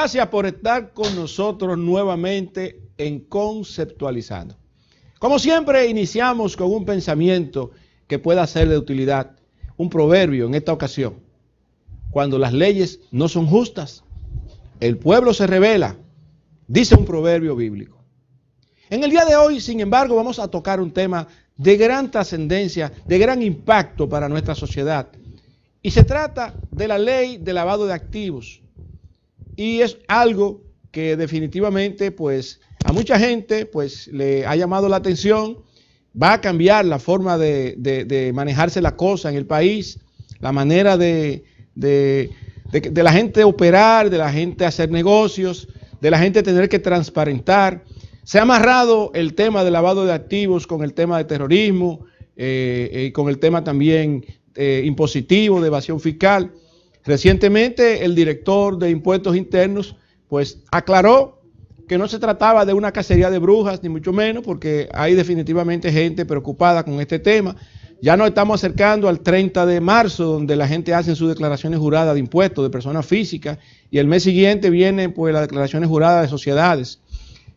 Gracias por estar con nosotros nuevamente en Conceptualizando. Como siempre, iniciamos con un pensamiento que pueda ser de utilidad, un proverbio en esta ocasión. Cuando las leyes no son justas, el pueblo se rebela, dice un proverbio bíblico. En el día de hoy, sin embargo, vamos a tocar un tema de gran trascendencia, de gran impacto para nuestra sociedad. Y se trata de la ley de lavado de activos. Y es algo que definitivamente, pues, a mucha gente, pues, le ha llamado la atención. Va a cambiar la forma de manejarse la cosa en el país, la manera de la gente operar, de la gente hacer negocios, de la gente tener que transparentar. Se ha amarrado el tema del lavado de activos con el tema de terrorismo, con el tema también impositivo, de evasión fiscal. Recientemente el director de Impuestos Internos pues aclaró que no se trataba de una cacería de brujas, ni mucho menos, porque hay definitivamente gente preocupada con este tema. Ya nos estamos acercando al 30 de marzo, donde la gente hace sus declaraciones juradas de impuestos de personas físicas, y el mes siguiente vienen pues las declaraciones juradas de sociedades.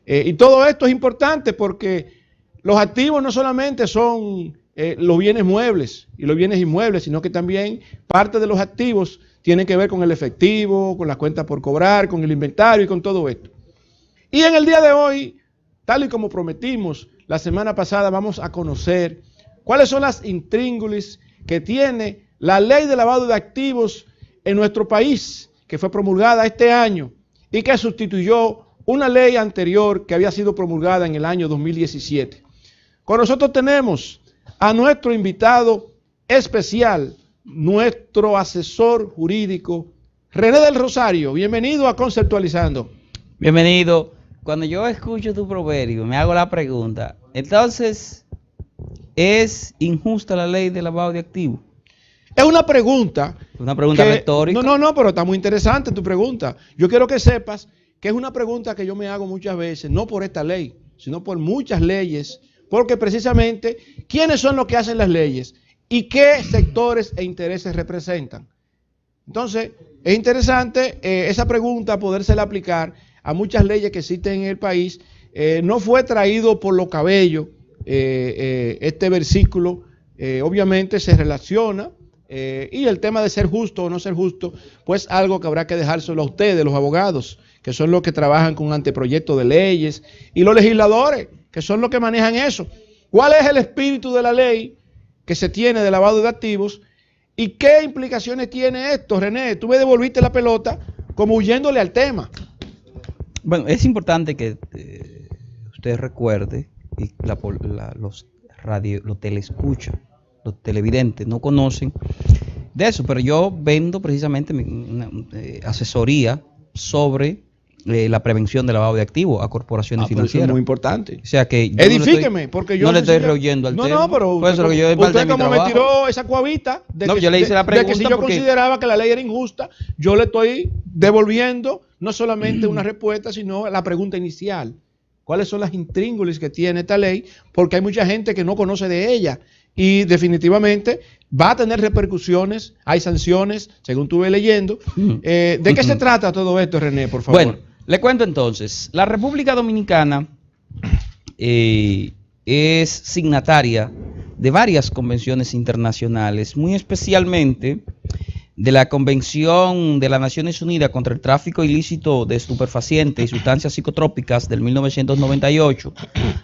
Y todo esto es importante porque los activos no solamente son los bienes muebles y los bienes inmuebles, sino que también parte de los activos tienen que ver con el efectivo, con las cuentas por cobrar, con el inventario y con todo esto. Y en el día de hoy, tal y como prometimos la semana pasada, vamos a conocer cuáles son las intríngulis que tiene la ley de lavado de activos en nuestro país, que fue promulgada este año y que sustituyó una ley anterior que había sido promulgada en el año 2017. Con nosotros tenemos a nuestro invitado especial, nuestro asesor jurídico, René del Rosario. Bienvenido a Conceptualizando. Bienvenido. Cuando yo escucho tu proverbio, me hago la pregunta, entonces, ¿es injusta la ley de lavado de activos? Es una pregunta. Una pregunta retórica. No, pero está muy interesante tu pregunta. Yo quiero que sepas que es una pregunta que yo me hago muchas veces, no por esta ley, sino por muchas leyes, porque precisamente, ¿quiénes son los que hacen las leyes? ¿Y qué sectores e intereses representan? Entonces, es interesante esa pregunta podérsela aplicar a muchas leyes que existen en el país. No fue traído por los cabellos este versículo, obviamente se relaciona, y el tema de ser justo o no ser justo, pues algo que habrá que dejárselo a ustedes, los abogados, que son los que trabajan con anteproyectos de leyes, y los legisladores, que son los que manejan eso. ¿Cuál es el espíritu de la ley que se tiene de lavado de activos? ¿Y qué implicaciones tiene esto, René? Tú me devolviste la pelota como huyéndole al tema. Bueno, es importante que usted recuerde, y los telescuchas, los televidentes no conocen de eso, pero yo vendo precisamente una asesoría sobre la prevención del lavado de activos a corporaciones financieras. Eso es muy importante. O sea que yo edifíqueme, porque yo no le estoy rehuyendo al tema. No, pero usted como me tiró esa cuavita yo le hice la pregunta de que si yo consideraba que la ley era injusta, yo le estoy devolviendo no solamente una respuesta, sino la pregunta inicial. ¿Cuáles son las intríngulis que tiene esta ley? Porque hay mucha gente que no conoce de ella y definitivamente va a tener repercusiones, hay sanciones, según estuve leyendo. ¿De qué se trata todo esto, René, por favor? Bueno, le cuento entonces. La República Dominicana es signataria de varias convenciones internacionales, muy especialmente de la Convención de las Naciones Unidas contra el Tráfico Ilícito de Estupefacientes y Sustancias Psicotrópicas del 1998,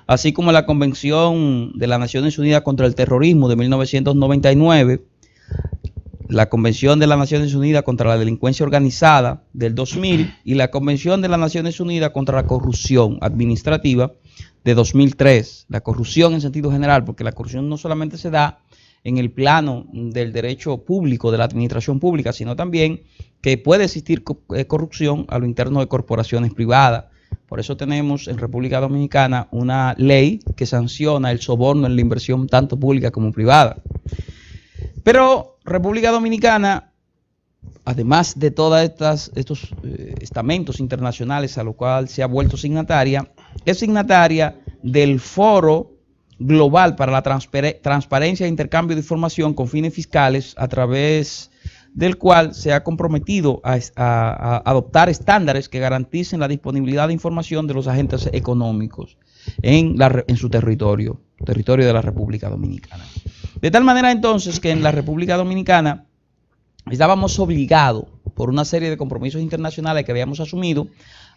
así como la Convención de las Naciones Unidas contra el Terrorismo de 1999, la Convención de las Naciones Unidas contra la Delincuencia Organizada del 2000 y la Convención de las Naciones Unidas contra la Corrupción Administrativa de 2003. La corrupción en sentido general, porque la corrupción no solamente se da en el plano del derecho público, de la administración pública, sino también que puede existir corrupción a lo interno de corporaciones privadas. Por eso tenemos en República Dominicana una ley que sanciona el soborno en la inversión tanto pública como privada. Pero República Dominicana, además de todos estos estamentos internacionales a los cuales se ha vuelto signataria, es signataria del Foro Global para la Transparencia e Intercambio de Información con fines fiscales a través del cual se ha comprometido a adoptar estándares que garanticen la disponibilidad de información de los agentes económicos en su territorio de la República Dominicana. De tal manera entonces que en la República Dominicana estábamos obligados por una serie de compromisos internacionales que habíamos asumido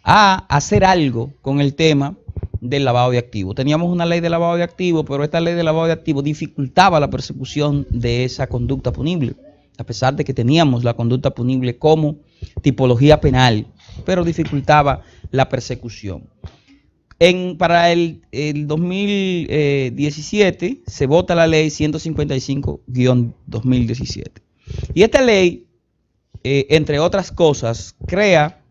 a hacer algo con el tema del lavado de activos. Teníamos una ley de lavado de activos, pero esta ley de lavado de activos dificultaba la persecución de esa conducta punible, a pesar de que teníamos la conducta punible como tipología penal, pero dificultaba la persecución. Para el 2017 se vota la ley 155-2017. Y esta ley, entre otras cosas, crea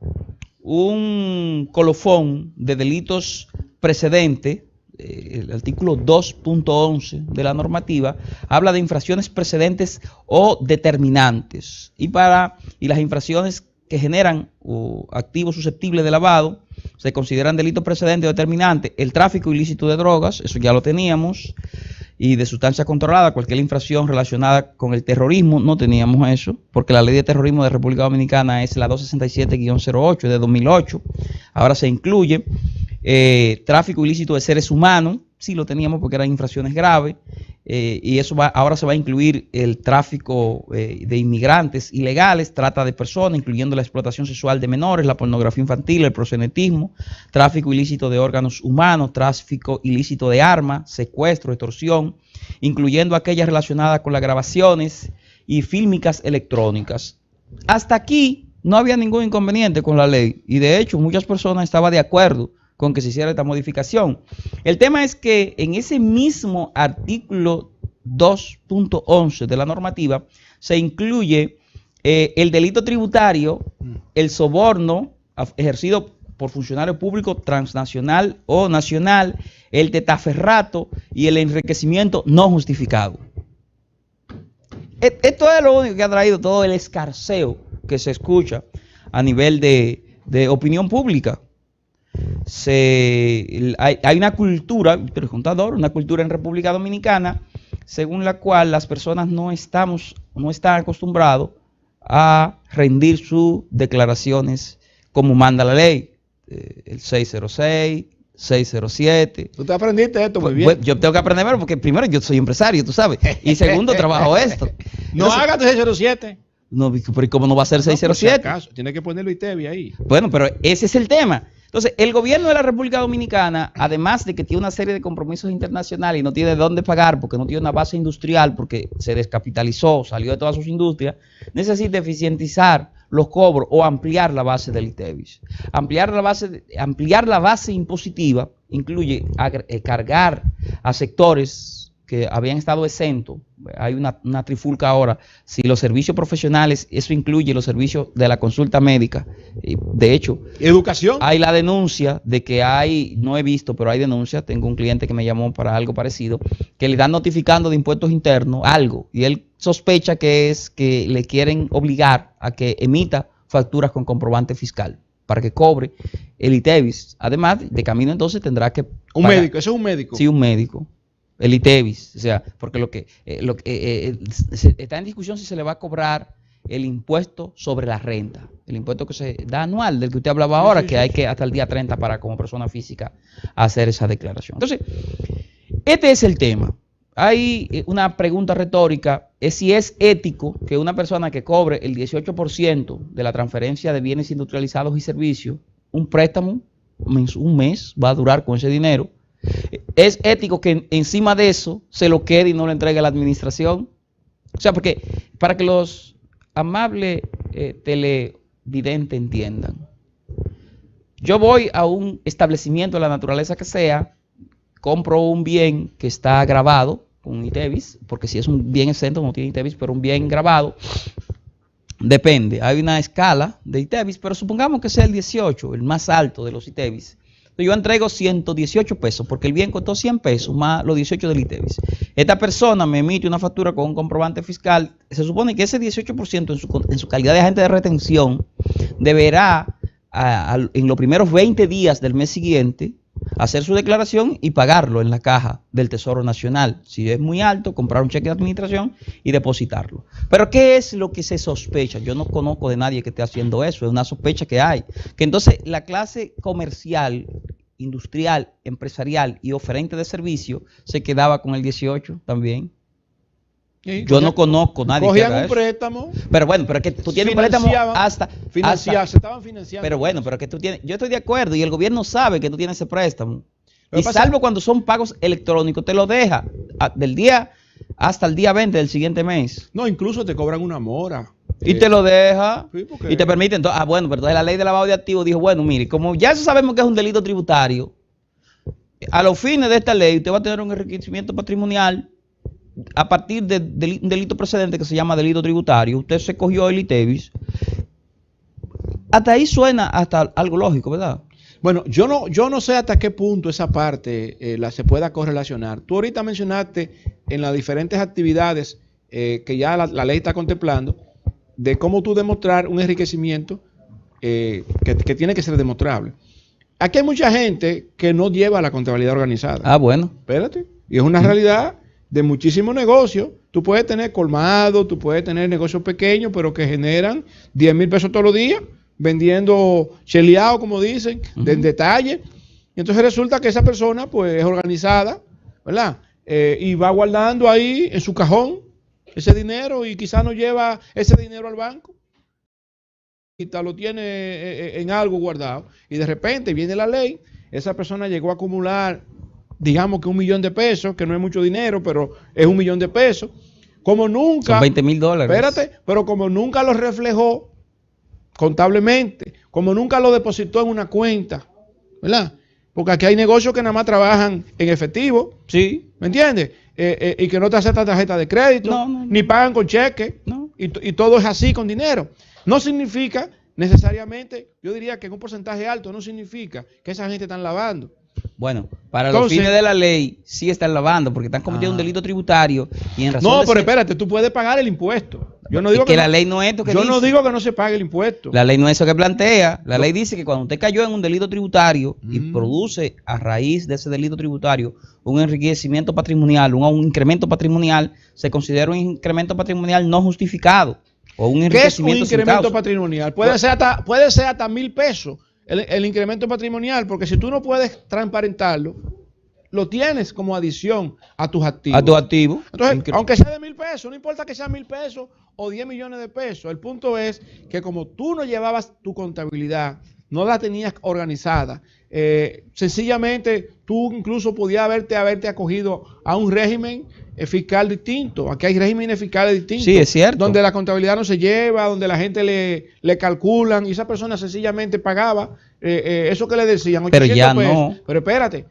un colofón de delitos precedentes. El artículo 2.11 de la normativa habla de infracciones precedentes o determinantes. Y las infracciones que generan activos susceptibles de lavado se consideran delitos precedentes o determinantes. El tráfico ilícito de drogas, eso ya lo teníamos, y de sustancias controladas, cualquier infracción relacionada con el terrorismo, no teníamos eso, porque la ley de terrorismo de República Dominicana es la 267-08 de 2008. Ahora se incluye tráfico ilícito de seres humanos, sí lo teníamos porque eran infracciones graves, y eso ahora se va a incluir el tráfico de inmigrantes ilegales, trata de personas, incluyendo la explotación sexual de menores, la pornografía infantil, el proxenetismo, tráfico ilícito de órganos humanos, tráfico ilícito de armas, secuestro, extorsión, incluyendo aquellas relacionadas con las grabaciones y fílmicas electrónicas. Hasta aquí no había ningún inconveniente con la ley, y de hecho muchas personas estaban de acuerdo con que se hiciera esta modificación. El tema es que en ese mismo artículo 2.11 de la normativa se incluye el delito tributario, el soborno ejercido por funcionario público transnacional o nacional, el testaferrato y el enriquecimiento no justificado. Esto es lo único que ha traído todo el escarceo que se escucha a nivel de opinión pública. Hay una cultura, una cultura en República Dominicana, según la cual las personas no están acostumbrados a rendir sus declaraciones como manda la ley. El 606, 607. Tú te aprendiste esto muy bien. Yo tengo que aprenderlo porque primero yo soy empresario, tú sabes, y segundo trabajo esto. No hagas 607. No, pero ¿cómo no va a ser 607? No, si tiene que ponerlo ITEVI ahí. Bueno, pero ese es el tema. Entonces, el gobierno de la República Dominicana, además de que tiene una serie de compromisos internacionales y no tiene de dónde pagar porque no tiene una base industrial, porque se descapitalizó, salió de todas sus industrias, necesita eficientizar los cobros o ampliar la base del ITEVIS. Ampliar la base impositiva incluye cargar a sectores que habían estado exentos. Hay una trifulca ahora. Si los servicios profesionales, eso incluye los servicios de la consulta médica. De hecho, educación. Hay la denuncia de que no he visto, pero hay denuncia. Tengo un cliente que me llamó para algo parecido, que le dan notificando de impuestos internos algo, y él sospecha que es que le quieren obligar a que emita facturas con comprobante fiscal para que cobre el ITEVIS. Además, de camino entonces tendrá que pagar. ¿Un médico? ¿Eso es un médico? Sí, un médico. El ITEVIS, o sea, porque está en discusión si se le va a cobrar el impuesto sobre la renta, el impuesto que se da anual, del que usted hablaba ahora, que hay que hasta el día 30 para como persona física hacer esa declaración. Entonces, este es el tema. Hay una pregunta retórica, es si es ético que una persona que cobre el 18% de la transferencia de bienes industrializados y servicios, un préstamo, un mes, va a durar con ese dinero. ¿Es ético que encima de eso se lo quede y no lo entregue a la administración? O sea, porque para que los amables televidentes entiendan, yo voy a un establecimiento de la naturaleza que sea, compro un bien que está grabado con ITEVIS, porque si es un bien exento no tiene ITEVIS, pero un bien grabado, depende, hay una escala de ITEVIS, pero supongamos que sea el 18, el más alto de los ITEVIS. Yo entrego 118 pesos porque el bien costó 100 pesos más los 18 del ITEVIS. Esta persona me emite una factura con un comprobante fiscal. Se supone que ese 18% en su calidad de agente de retención deberá en los primeros 20 días del mes siguiente hacer su declaración y pagarlo en la caja del Tesoro Nacional. Si es muy alto, comprar un cheque de administración y depositarlo. Pero ¿qué es lo que se sospecha? Yo no conozco de nadie que esté haciendo eso, es una sospecha que hay. Que entonces la clase comercial, industrial, empresarial y oferente de servicio se quedaba con el 18 también. Sí, yo no conozco a nadie que haga un eso. préstamo. Pero bueno, pero es que tú tienes un préstamo hasta... Se estaban financiando. Pero bueno, pero que tú tienes... Yo estoy de acuerdo y el gobierno sabe que tú tienes ese préstamo. Y pasa, salvo cuando son pagos electrónicos, te lo deja del día hasta el día 20 del siguiente mes. No, incluso te cobran una mora. Y te lo deja. Sí, y te permite. Entonces, bueno, pero entonces la ley de lavado de activos dijo, bueno, mire, como ya eso sabemos que es un delito tributario, a los fines de esta ley usted va a tener un enriquecimiento patrimonial a partir de un delito precedente que se llama delito tributario. Usted se cogió el ITEVIS. Hasta ahí suena hasta algo lógico, ¿verdad? Bueno, yo no sé hasta qué punto esa parte se pueda correlacionar. Tú ahorita mencionaste en las diferentes actividades que ya la ley está contemplando de cómo tú demostrar un enriquecimiento que tiene que ser demostrable. Aquí hay mucha gente que no lleva la contabilidad organizada. Ah, bueno. Espérate. Y es una realidad de muchísimos negocios. Tú puedes tener colmado, tú puedes tener negocios pequeños, pero que generan 10,000 pesos todos los días, vendiendo cheleado, como dicen, en detalle. Y entonces resulta que esa persona, pues, es organizada, ¿verdad? Y va guardando ahí en su cajón ese dinero y quizás no lleva ese dinero al banco. Y lo tiene en algo guardado. Y de repente viene la ley, esa persona llegó a acumular, digamos que 1,000,000 de pesos, que no es mucho dinero, pero es 1,000,000 de pesos. Como nunca... Son $20,000. Espérate, pero como nunca lo reflejó contablemente, como nunca lo depositó en una cuenta, ¿verdad? Porque aquí hay negocios que nada más trabajan en efectivo, Sí. ¿me entiendes? Y que no te aceptan tarjeta de crédito, ni pagan con cheque, y todo es así con dinero. No significa necesariamente, yo diría que en un porcentaje alto, no significa que esa gente están lavando. Bueno, para los fines de la ley sí están lavando porque están cometiendo un delito tributario y en razón no, de pero espérate, tú puedes pagar el impuesto. Yo no digo que la ley no es esto que yo dice. no digo que no se pague el impuesto. La ley no es eso que plantea. La ley dice que cuando usted cayó en un delito tributario y produce a raíz de ese delito tributario un enriquecimiento patrimonial, un incremento patrimonial, se considera un incremento patrimonial no justificado o un enriquecimiento. ¿Qué es un incremento patrimonial? Puede ser hasta 1,000 pesos el incremento patrimonial, porque si tú no puedes transparentarlo, lo tienes como adición a tus activos. A tus activos. Entonces, aunque sea de 1,000 pesos, no importa que sea 1,000 pesos o 10 millones de pesos. El punto es que como tú no llevabas tu contabilidad, no la tenías organizada, sencillamente tú incluso podías haberte acogido a un régimen fiscal distinto. Aquí hay regímenes fiscales distintos. Sí, es cierto. Donde la contabilidad no se lleva, donde la gente le calculan y esa persona sencillamente pagaba eso que le decían, 800 pero ya pesos. no. Pero espérate,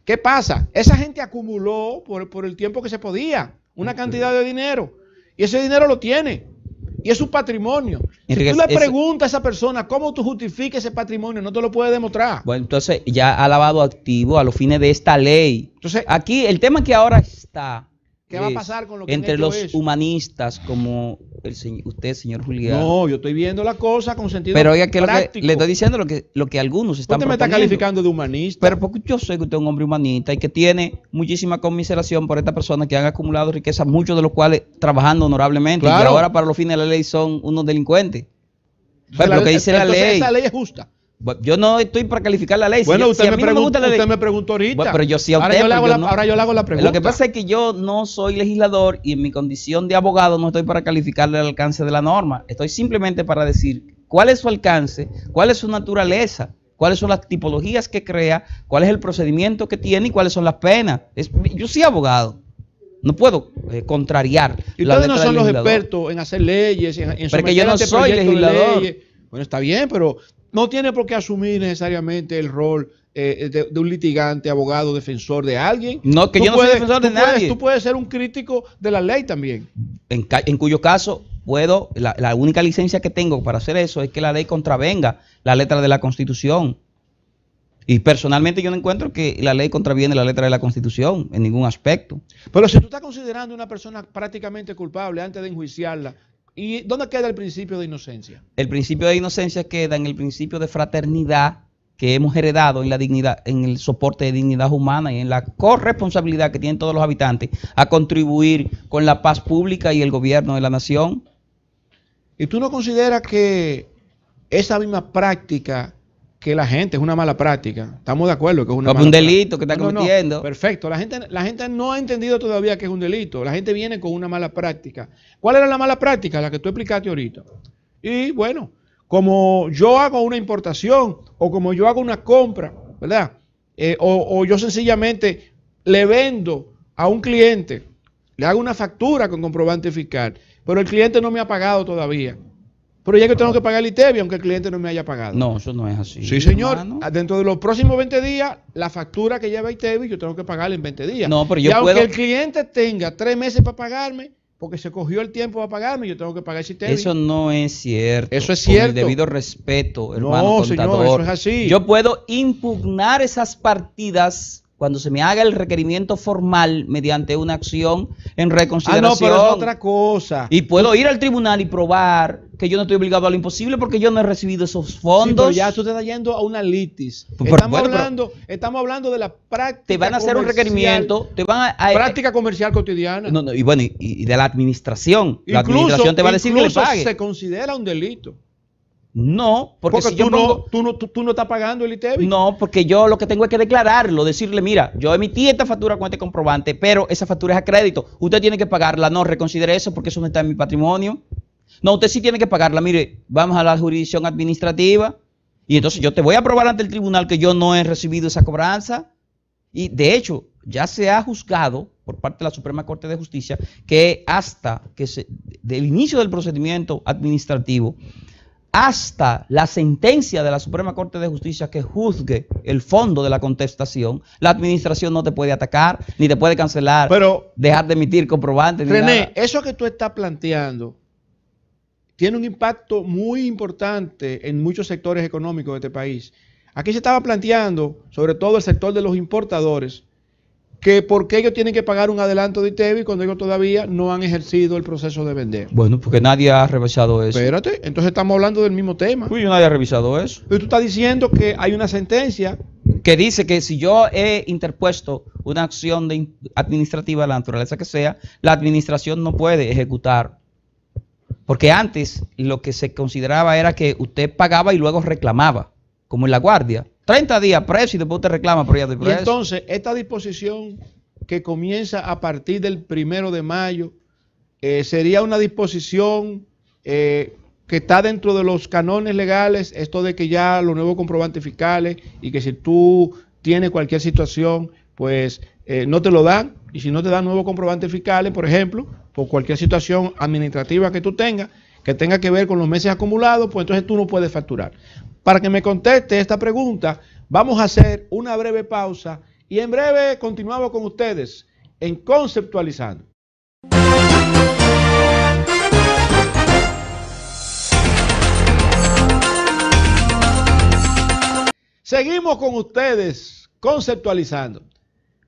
¿qué pasa? Esa gente acumuló por el tiempo que se podía una cantidad de dinero y ese dinero lo tiene y es su patrimonio. Si tú le preguntas a esa persona cómo tú justificas ese patrimonio, no te lo puede demostrar. Bueno, entonces ya ha lavado activo a los fines de esta ley. Entonces, aquí el tema que ahora está... ¿Qué va a pasar con lo que entre los humanistas como usted, señor Julián? No, yo estoy viendo la cosa con sentido pero oiga, que práctico. le estoy diciendo lo que algunos están Usted me está calificando de humanista. Pero porque yo sé que usted es un hombre humanista y que tiene muchísima conmiseración por estas personas que han acumulado riqueza, muchos de los cuales trabajando honorablemente, claro, y ahora para los fines de la ley son unos delincuentes. Pero lo que dice la ley... Esa ley es justa. Yo no estoy para calificar la ley. Bueno, usted me preguntó ahorita. Bueno, pero yo sí a usted. Ahora yo le hago la pregunta. Lo que pasa es que yo no soy legislador y en mi condición de abogado no estoy para calificarle el alcance de la norma. Estoy simplemente para decir cuál es su alcance, cuál es su naturaleza, cuáles son las tipologías que crea, cuál es el procedimiento que tiene y cuales son las penas. Yo soy abogado. No puedo contrariar. Y ustedes no son los expertos en hacer leyes, en pero que yo no soy legislador. Bueno, está bien, pero no tiene por qué asumir necesariamente el rol de un litigante, abogado, defensor de alguien. No, que yo no soy defensor de nadie. Tú puedes ser un crítico de la ley también. En cuyo caso la única licencia que tengo para hacer eso es que la ley contravenga la letra de la Constitución. Y personalmente yo no encuentro que la ley contraviene la letra de la Constitución en ningún aspecto. Pero si tú estás considerando una persona prácticamente culpable antes de enjuiciarla, ¿y dónde queda el principio de inocencia? El principio de inocencia queda en el principio de fraternidad que hemos heredado en la dignidad, en el soporte de dignidad humana y en la corresponsabilidad que tienen todos los habitantes a contribuir con la paz pública y el gobierno de la nación. ¿Y tú no consideras que esa misma práctica que la gente es una mala práctica? Estamos de acuerdo que es una Como mala un delito que está No, cometiendo. perfecto. La gente no ha entendido todavía que es un delito. La gente viene con una mala práctica. ¿Cuál era la mala práctica? La que tú explicaste ahorita. Y bueno, como yo hago una importación o como yo hago una compra, ¿verdad? O yo sencillamente le vendo a un cliente, le hago una factura con comprobante fiscal, pero el cliente no me ha pagado todavía. Pero ya que tengo que pagar el ITEVI, aunque el cliente no me haya pagado. No, eso no es así. Sí, señor. Hermano. Dentro de los próximos 20 días, la factura que lleva ITEVI, yo tengo que pagarla en 20 días. No, pero y yo aunque puedo... el cliente tenga 3 meses para pagarme, porque se cogió el tiempo para pagarme, yo tengo que pagar ese ITEVI. Eso no es cierto. Eso es Con cierto. el debido respeto, hermano No, contador. señor, eso es así. Yo puedo impugnar esas partidas cuando se me haga el requerimiento formal mediante una acción en reconsideración. no, pero es otra cosa. Y puedo ir al tribunal y probar que yo no estoy obligado a lo imposible porque yo no he recibido esos Sí, fondos. pero ya tú te estás yendo a una litis. Pero, Estamos hablando de la práctica te van a hacer un comercial, requerimiento, te van a práctica comercial cotidiana. no, y bueno, y de la administración. La Incluso- administración te va a decir que le incluso pague. se considera un delito. No, porque si tú, yo pongo... tú no estás pagando el ITEVI. No, porque yo lo que tengo es que declararlo, decirle, mira, yo emití esta factura con este comprobante, pero esa factura es a crédito. Usted tiene que pagarla. No, reconsidere eso porque eso no está en mi patrimonio. No, usted sí tiene que pagarla. Mire, vamos a la jurisdicción administrativa y entonces yo te voy a probar ante el tribunal que yo no he recibido esa cobranza. Y de hecho, ya se ha juzgado por parte de la Suprema Corte de Justicia que hasta que del inicio del procedimiento administrativo hasta la sentencia de la Suprema Corte de Justicia que juzgue el fondo de la contestación, la administración no te puede atacar, ni te puede cancelar, Pero, dejar de emitir comprobantes. Ni René, nada. eso que tú estás planteando tiene un impacto muy importante en muchos sectores económicos de este país. Aquí se estaba planteando, sobre todo el sector de los importadores, que por qué ellos tienen que pagar un adelanto de ITEVI cuando ellos todavía no han ejercido el proceso de vender. Bueno, porque nadie ha revisado eso. Espérate, entonces estamos hablando del mismo tema. Uy, nadie ha revisado eso. Y tú estás diciendo que hay una sentencia. Que dice que si yo he interpuesto una acción administrativa de la naturaleza que sea, la administración no puede ejecutar. Porque antes lo que se consideraba era que usted pagaba y luego reclamaba, como en la guardia. 30 días preso y después usted reclama por ya de Y preso. entonces, esta disposición que comienza a partir del 1 de mayo, sería una disposición que está dentro de los cánones legales, esto de que ya los nuevos comprobantes fiscales y que si tú tienes cualquier situación, pues no te lo dan. Y si no te dan nuevos comprobantes fiscales, por ejemplo, por cualquier situación administrativa que tú tengas, que tenga que ver con los meses acumulados, pues entonces tú no puedes facturar. Para que me conteste esta pregunta, vamos a hacer una breve pausa y en breve continuamos con ustedes en Conceptualizando. Seguimos con ustedes conceptualizando.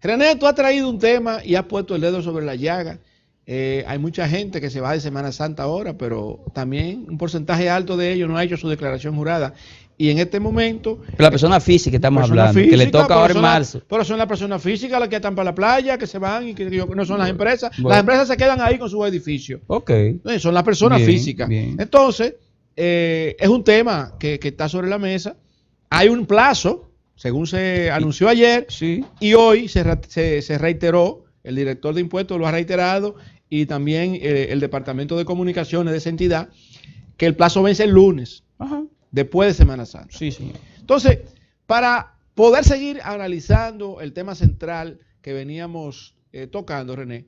René, tú has traído un tema y has puesto el dedo sobre la llaga. Hay mucha gente que se va de Semana Santa ahora, pero también un porcentaje alto de ellos no ha hecho su declaración jurada. Y en este momento... La persona física estamos hablando, que le toca ahora en marzo. Pero son las personas físicas las que están para la playa, que se van y que no son las empresas. Bueno. Las empresas se quedan ahí con sus edificios. Ok. Son las personas Bien, físicas. bien. Entonces, es un tema que está sobre la mesa. Hay un plazo, según se anunció ayer, Sí. y hoy se reiteró, el director de impuestos lo ha reiterado, y también el Departamento de Comunicaciones de esa entidad, que el plazo vence el lunes, Ajá. después de Semana Santa. Sí, señor. Entonces, para poder seguir analizando el tema central que veníamos tocando, René,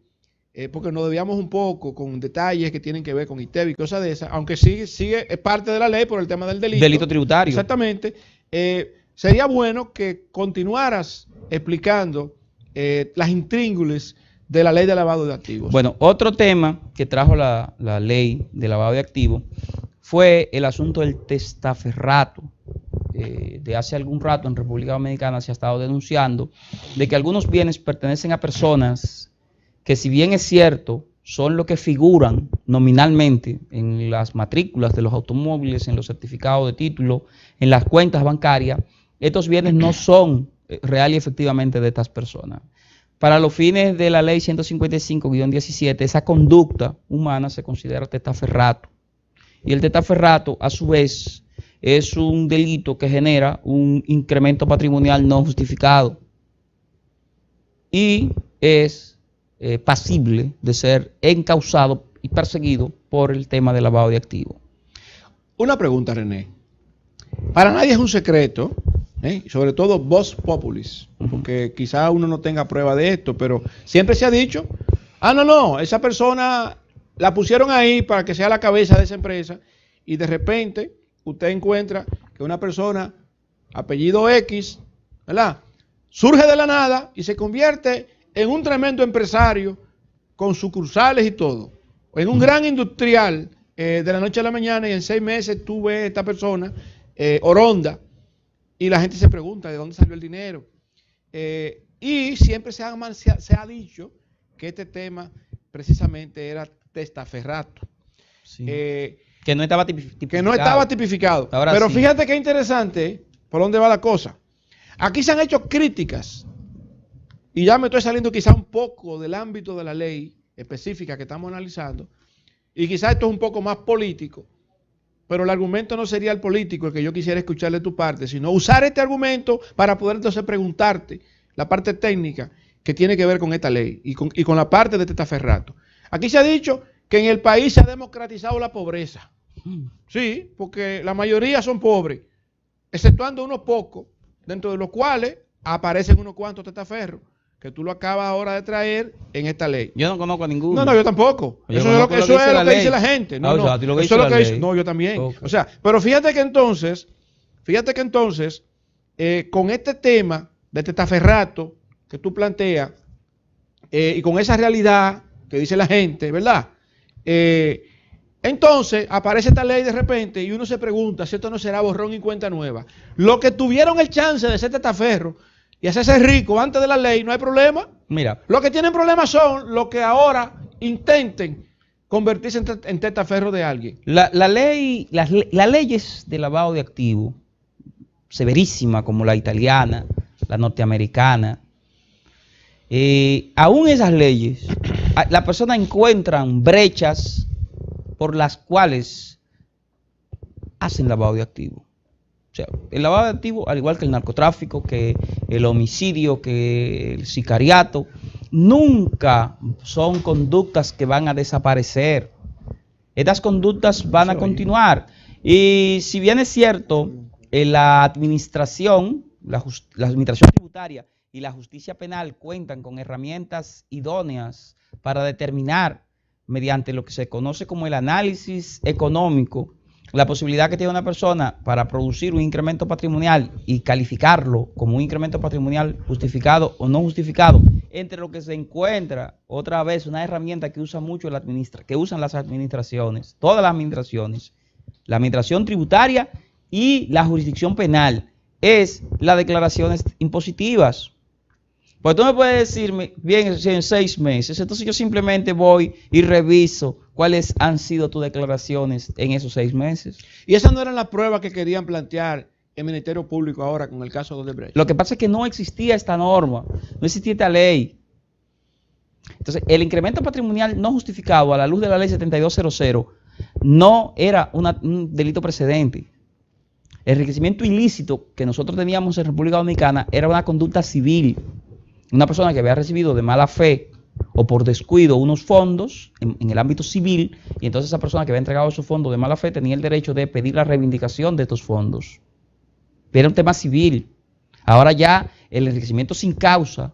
porque nos debíamos un poco con detalles que tienen que ver con ITEVI y cosas de esas, aunque sigue es parte de la ley por el tema del delito. Delito tributario. Exactamente. Sería bueno que continuaras explicando las intríngulis de la ley de lavado de activos. Bueno, otro tema que trajo la ley de lavado de activos fue el asunto del testaferrato. De hace algún rato en República Dominicana se ha estado denunciando de que algunos bienes pertenecen a personas que, si bien es cierto, son lo que figuran nominalmente en las matrículas de los automóviles, en los certificados de título, en las cuentas bancarias, estos bienes no son real y efectivamente de estas personas. Para los fines de la ley 155-17, esa conducta humana se considera testaferrato. Y el testaferrato, a su vez, es un delito que genera un incremento patrimonial no justificado. Y es pasible de ser encausado y perseguido por el tema del lavado de activos. Una pregunta, René. Para nadie es un secreto, sobre todo Vox Populis, porque quizá uno no tenga prueba de esto, pero siempre se ha dicho, no, esa persona la pusieron ahí para que sea la cabeza de esa empresa, y de repente usted encuentra que una persona, apellido X, ¿verdad?, surge de la nada y se convierte en un tremendo empresario con sucursales y todo, en un gran industrial de la noche a la mañana, y en 6 meses tú ves a esta persona oronda, y la gente se pregunta de dónde salió el dinero. Y siempre se ha dicho que este tema precisamente era testaferrato. Sí. Que no estaba tipificado. Que no estaba tipificado. Ahora pero sí. Fíjate qué interesante por dónde va la cosa. Aquí se han hecho críticas, y ya me estoy saliendo quizá un poco del ámbito de la ley específica que estamos analizando, y quizá esto es un poco más político, pero el argumento no sería el político el que yo quisiera escuchar de tu parte, sino usar este argumento para poder entonces preguntarte la parte técnica que tiene que ver con esta ley y con la parte de testaferrato. Aquí se ha dicho que en el país se ha democratizado la pobreza. Sí, porque la mayoría son pobres, exceptuando unos pocos, dentro de los cuales aparecen unos cuantos testaferros, que tú lo acabas ahora de traer en esta ley. Yo no conozco a ninguno. No, yo tampoco. Eso es lo que dice la gente. No, eso es lo que dice. No, yo también. Okay. O sea, pero fíjate que entonces, con este tema de testaferrato que tú planteas, y con esa realidad que dice la gente, ¿verdad? Entonces aparece esta ley de repente y uno se pregunta si esto no será borrón y cuenta nueva. Los que tuvieron el chance de ser testaferro y hacerse rico antes de la ley, no hay problema. Mira, los que tienen problemas son los que ahora intenten convertirse en testaferro de alguien. Las leyes de lavado de activos, severísimas como la italiana, la norteamericana, aún esas leyes, las personas encuentran brechas por las cuales hacen lavado de activos. O sea, el lavado de activos, al igual que el narcotráfico, que el homicidio, que el sicariato, nunca son conductas que van a desaparecer. Estas conductas van a continuar. Y si bien es cierto, la administración tributaria y la justicia penal cuentan con herramientas idóneas para determinar, mediante lo que se conoce como el análisis económico, la posibilidad que tiene una persona para producir un incremento patrimonial y calificarlo como un incremento patrimonial justificado o no justificado, entre lo que se encuentra, otra vez, una herramienta que usa mucho que usan las administraciones, todas las administraciones, la administración tributaria y la jurisdicción penal, es las declaraciones impositivas. Pues tú me puedes decirme, bien, en 6 meses, entonces yo simplemente voy y reviso cuáles han sido tus declaraciones en esos 6 meses. Y esas no eran las pruebas que querían plantear el Ministerio Público ahora con el caso de Odebrecht. Lo que pasa es que no existía esta norma, no existía esta ley. Entonces, el incremento patrimonial no justificado a la luz de la ley 7200 no era un delito precedente. El enriquecimiento ilícito que nosotros teníamos en República Dominicana era una conducta civil. Una persona que había recibido de mala fe o por descuido unos fondos en el ámbito civil, y entonces esa persona que había entregado esos fondos de mala fe tenía el derecho de pedir la reivindicación de estos fondos. Era un tema civil. Ahora ya el enriquecimiento sin causa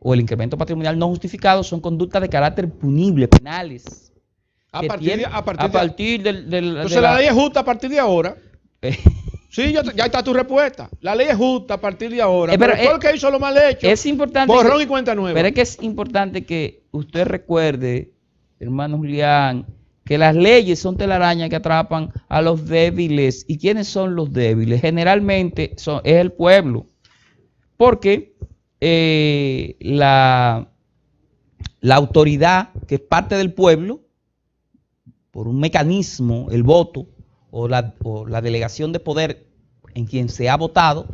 o el incremento patrimonial no justificado son conductas de carácter punible, penales. A partir del... Entonces la ley es justa a partir de ahora. Sí, ya está tu respuesta. La ley es justa a partir de ahora. Pero todo el que hizo lo mal hecho, es importante borrón y cuenta nueva. Pero es que es importante que usted recuerde, hermano Julián, que las leyes son telarañas que atrapan a los débiles. ¿Y quiénes son los débiles? Generalmente es el pueblo. Porque la autoridad, que es parte del pueblo, por un mecanismo, el voto, o la delegación de poder en quien se ha votado,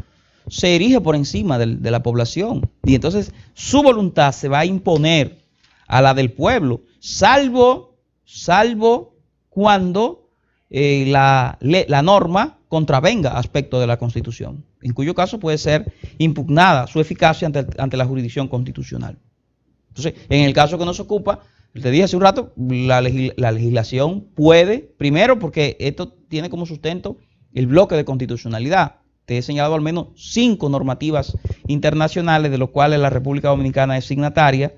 se erige por encima de la población. Y entonces su voluntad se va a imponer a la del pueblo, salvo cuando la norma contravenga aspectos de la Constitución, en cuyo caso puede ser impugnada su eficacia ante la jurisdicción constitucional. Entonces, en el caso que nos ocupa, te dije hace un rato, la legislación puede, primero porque esto tiene como sustento el bloque de constitucionalidad. Te he señalado al menos 5 normativas internacionales, de los cuales la República Dominicana es signataria,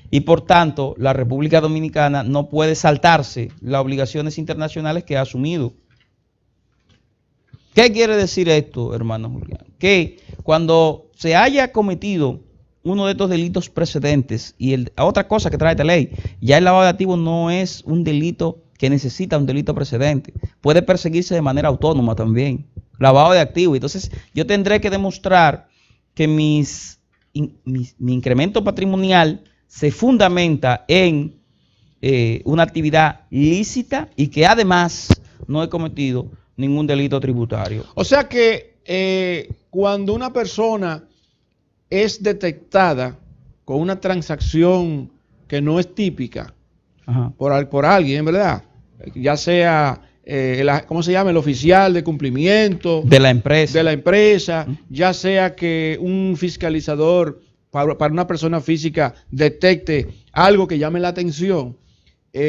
y por tanto la República Dominicana no puede saltarse las obligaciones internacionales que ha asumido. ¿Qué quiere decir esto, hermano Julián? Que cuando se haya cometido uno de estos delitos precedentes, y otra cosa que trae esta ley, ya el lavado de activos no es un delito que necesita un delito precedente, puede perseguirse de manera autónoma también, lavado de activos. Entonces yo tendré que demostrar que mi incremento patrimonial se fundamenta en una actividad lícita y que además no he cometido ningún delito tributario. O sea que cuando una persona es detectada con una transacción que no es típica por alguien, ¿verdad? Ya sea, ¿cómo se llama? El oficial de cumplimiento de la empresa, ya sea que un fiscalizador para una persona física detecte algo que llame la atención.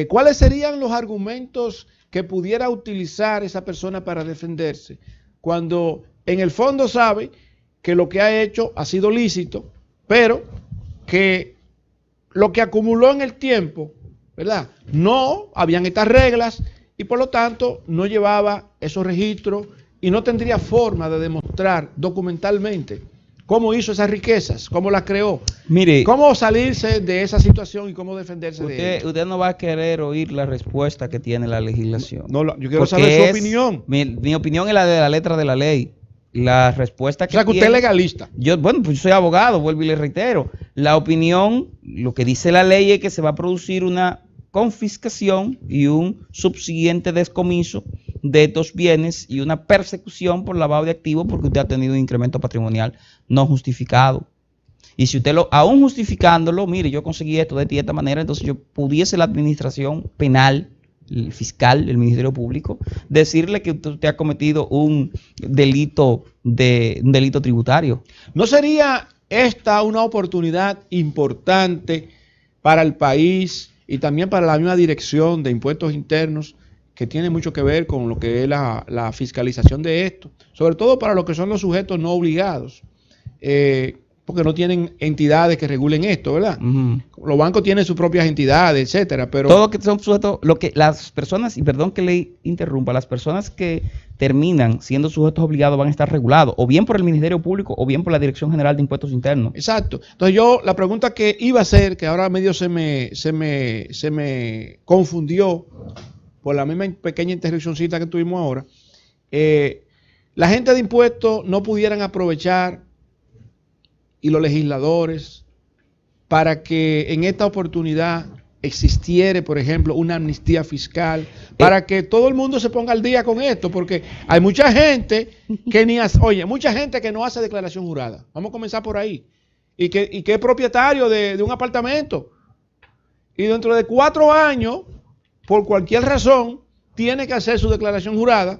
¿Cuáles serían los argumentos que pudiera utilizar esa persona para defenderse cuando en el fondo sabe que lo que ha hecho ha sido lícito, pero que lo que acumuló en el tiempo, ¿verdad? No habían estas reglas y por lo tanto no llevaba esos registros y no tendría forma de demostrar documentalmente cómo hizo esas riquezas, cómo las creó, mire, cómo salirse de esa situación y cómo defenderse de ella. Usted no va a querer oír la respuesta que tiene la legislación. No, yo quiero saber su opinión. Mi opinión es la de la letra de la ley. La respuesta que o sea, que usted es legalista. Bueno, pues yo soy abogado, vuelvo y le reitero. La opinión, lo que dice la ley es que se va a producir una confiscación y un subsiguiente descomiso de estos bienes y una persecución por lavado de activos porque usted ha tenido un incremento patrimonial no justificado. Y si usted aún justificándolo, mire, yo conseguí esto de esta manera, entonces yo pudiese la administración penal, el fiscal, el Ministerio Público, decirle que usted ha cometido un delito tributario. ¿No sería esta una oportunidad importante para el país y también para la misma dirección de impuestos internos, que tiene mucho que ver con lo que es la fiscalización de esto, sobre todo para lo que son los sujetos no obligados, porque no tienen entidades que regulen esto, ¿verdad? Los bancos tienen sus propias entidades, etcétera, pero todos que son sujetos, las personas, y perdón que le interrumpa, las personas que terminan siendo sujetos obligados van a estar regulados, o bien por el Ministerio Público, o bien por la Dirección General de Impuestos Internos. Exacto. Entonces la pregunta que iba a hacer, que ahora medio se me confundió por la misma pequeña interrupcióncita que tuvimos ahora, la gente de impuestos no pudieran aprovechar, y los legisladores, para que en esta oportunidad existiere, por ejemplo, una amnistía fiscal, para que todo el mundo se ponga al día con esto, porque hay mucha gente que mucha gente que no hace declaración jurada. Vamos a comenzar por ahí. Y que es propietario de un apartamento. Y dentro de 4 años, por cualquier razón, tiene que hacer su declaración jurada.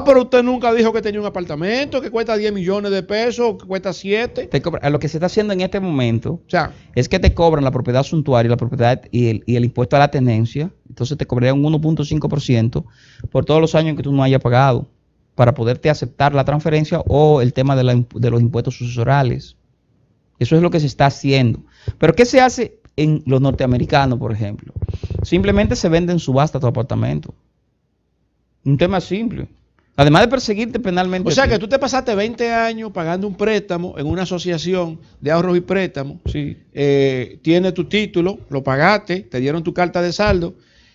Pero usted nunca dijo que tenía un apartamento que cuesta 10 millones de pesos, que cuesta 7. Lo que se está haciendo en este momento es que te cobran la propiedad suntuaria, la propiedad y el impuesto a la tenencia. Entonces te cobrarían un 1.5% por todos los años que tú no hayas pagado para poderte aceptar la transferencia o el tema de los impuestos sucesorales. Eso es lo que se está haciendo. Pero ¿qué se hace en los norteamericanos, por ejemplo? Simplemente se vende en subasta tu apartamento. Un tema simple. Además de perseguirte penalmente. O sea que tú te pasaste 20 años pagando un préstamo en una asociación de ahorros y préstamos. Sí. Tienes tu título, lo pagaste, te dieron tu carta de saldo.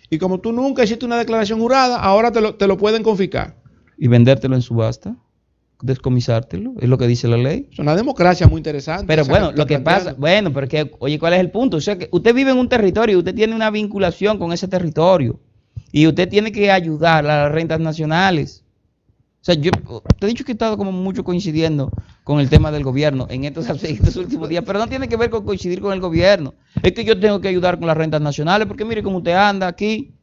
Y como tú nunca hiciste una declaración jurada, ahora te lo pueden confiscar. Y vendértelo en subasta, descomisártelo, es lo que dice la ley. Es una democracia muy interesante. Pero bueno, lo que pasa, pero que, oye, ¿cuál es el punto? O sea que usted vive en un territorio, usted tiene una vinculación con ese territorio. Y usted tiene que ayudar a las rentas nacionales. sea, yo te he dicho que he estado como mucho coincidiendo con el tema del gobierno en estos últimos días, pero no tiene que ver con coincidir con el gobierno. Es que yo tengo que ayudar con las rentas nacionales, porque mire cómo usted anda aquí,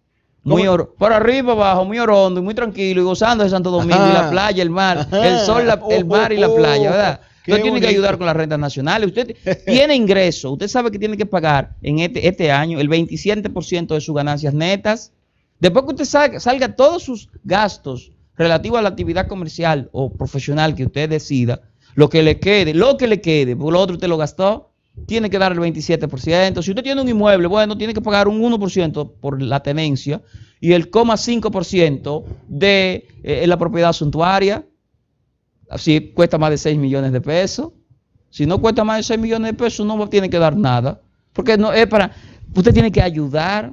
por arriba, abajo, muy orondo y muy tranquilo y gozando de Santo Domingo y la playa, el mar, el sol, el mar y la playa, ¿verdad? Usted tiene que ayudar con las rentas nacionales. Usted tiene ingreso. Usted sabe que tiene que pagar en este año el 27% de sus ganancias netas. Después que usted salga todos sus gastos relativos a la actividad comercial o profesional que usted decida, lo que le quede, por lo otro usted lo gastó, tiene que dar el 27%. Si usted tiene un inmueble, bueno, tiene que pagar un 1% por la tenencia y el 0,5% de la propiedad suntuaria. Si cuesta más de 6 millones de pesos. Si no cuesta más de 6 millones de pesos, no tiene que dar nada. Porque no es para. Usted tiene que ayudar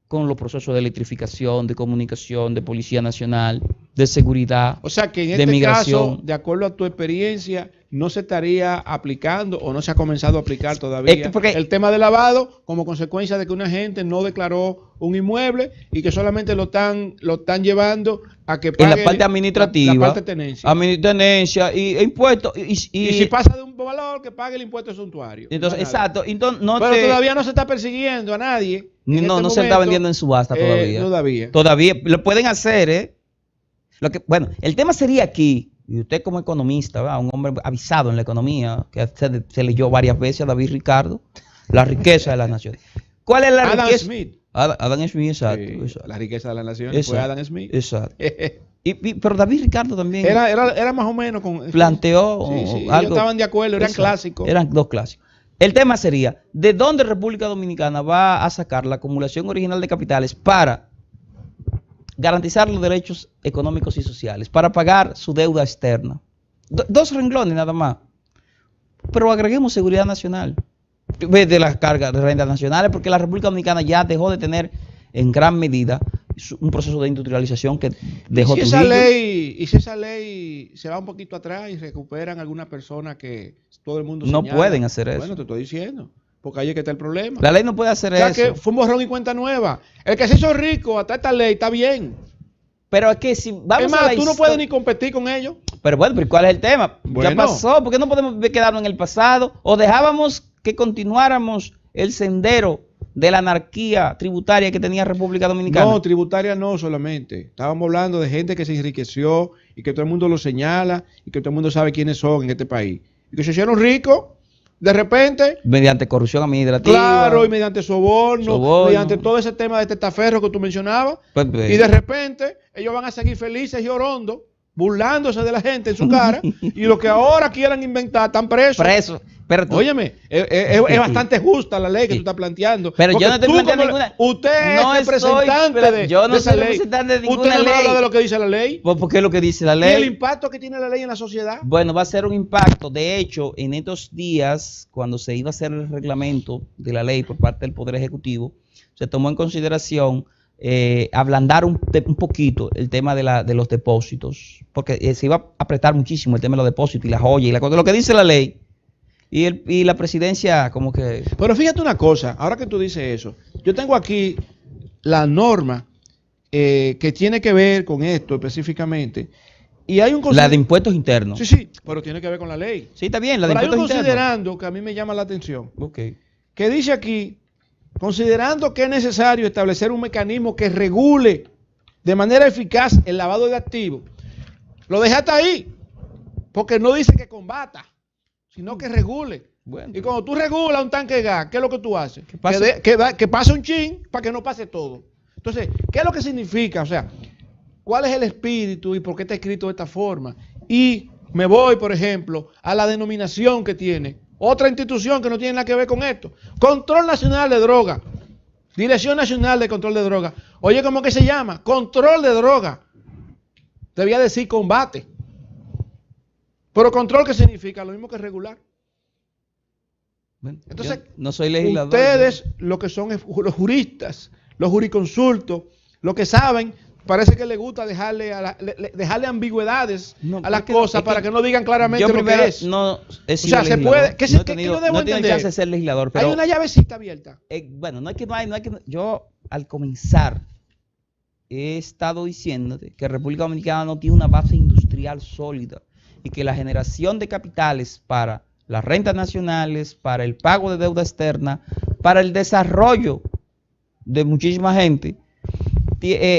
con los procesos de electrificación, de comunicación, de Policía Nacional, de seguridad, o sea que en de este migración. caso, de acuerdo a tu experiencia, no se estaría aplicando o no se ha comenzado a aplicar todavía el tema de lavado como consecuencia de que una gente no declaró un inmueble y que solamente lo están llevando a que pague en la parte administrativa, la parte de tenencia y impuestos. Y si pasa de un valor, que pague el impuesto suntuario. Entonces, exacto. Entonces, pero todavía no se está persiguiendo a nadie. No se está vendiendo en subasta todavía. Todavía lo pueden hacer, bueno, el tema sería aquí, y usted como economista, ¿verdad? Un hombre avisado en la economía, que se leyó varias veces a David Ricardo, La riqueza de las naciones. ¿Cuál es la riqueza? Smith. Adam Smith, exacto, sí, exacto. La riqueza de las naciones fue Adam Smith. Exacto. Pero David Ricardo también era más o menos planteó algo. Ellos estaban de acuerdo, eran clásicos. Eran dos clásicos. El tema sería, ¿de dónde República Dominicana va a sacar la acumulación original de capitales para garantizar los derechos económicos y sociales, para pagar su deuda externa? Dos renglones nada más. Pero agreguemos seguridad nacional de las cargas de rentas nacionales, porque la República Dominicana ya dejó de tener en gran medida un proceso de industrialización que dejó si esa ley se va un poquito atrás y recuperan algunas personas que todo el mundo no señala, pueden hacer eso. Bueno, te estoy diciendo, porque ahí es que está el problema. La ley no puede hacer eso. Que fue un borrón y cuenta nueva. El que se hizo rico hasta esta ley está bien. Pero es que si vamos es más, tú no puedes ni competir con ellos. Pero bueno, ¿pero cuál es el tema? Bueno. Ya pasó, ¿por qué no podemos quedarnos en el pasado? ¿O dejábamos que continuáramos el sendero de la anarquía tributaria que tenía República Dominicana? No, tributaria no solamente. Estábamos hablando de gente que se enriqueció y que todo el mundo lo señala y que todo el mundo sabe quiénes son en este país. Y que se hicieron ricos de repente. Mediante corrupción administrativa. Claro, y mediante soborno, mediante todo ese tema de testaferro que tú mencionabas. Pues, y de repente ellos van a seguir felices y orondos, burlándose de la gente en su cara. Y lo que ahora quieran inventar, están presos. Óyeme, es bastante justa la ley que tú estás planteando. Pero yo no estoy planteando ninguna. Usted es representante de yo no de esa soy ley. representante de ninguna Usted no ley. habla de lo que dice la ley. ¿Por qué es lo que dice la ley? ¿Y el impacto que tiene la ley en la sociedad? Bueno, va a ser un impacto. De hecho, en estos días, cuando se iba a hacer el reglamento de la ley por parte del Poder Ejecutivo, se tomó en consideración ablandar un poquito el tema de los depósitos, porque se iba a apretar muchísimo el tema de los depósitos y la joya y lo que dice la ley. Y la presidencia como que... Pero fíjate una cosa, ahora que tú dices eso, yo tengo aquí la norma que tiene que ver con esto específicamente. Y hay un la de impuestos internos. Sí, pero tiene que ver con la ley. Sí, está bien, la de pero impuestos internos. Hay un considerando que a mí me llama la atención. Okay. Que dice aquí, considerando que es necesario establecer un mecanismo que regule de manera eficaz el lavado de activos. Lo dejaste ahí, porque no dice que combata, sino que regule. Bueno. Y cuando tú regulas un tanque de gas, ¿qué es lo que tú haces? Que pase un chin para que no pase todo. Entonces, ¿qué es lo que significa? O sea, ¿cuál es el espíritu y por qué está escrito de esta forma? Y me voy, por ejemplo, a la denominación que tiene otra institución que no tiene nada que ver con esto. Control Nacional de Drogas. Dirección Nacional de Control de Drogas. Oye, ¿cómo que se llama? Control de Drogas. Debía decir combate. Pero control, ¿qué significa? Lo mismo que regular. Bueno, entonces, no soy legislador. Ustedes, lo que son los juristas, los juriconsultos, lo que saben, parece que les gusta dejarle ambigüedades a las cosas para que no digan claramente lo que es. No, es o sea, se puede. ¿Qué yo debo entender? Chance de ser legislador, pero hay una llavecita abierta. Bueno, no hay que. Yo, al comenzar he estado diciéndote que República Dominicana no tiene una base industrial sólida y que la generación de capitales para las rentas nacionales, para el pago de deuda externa, para el desarrollo de muchísima gente,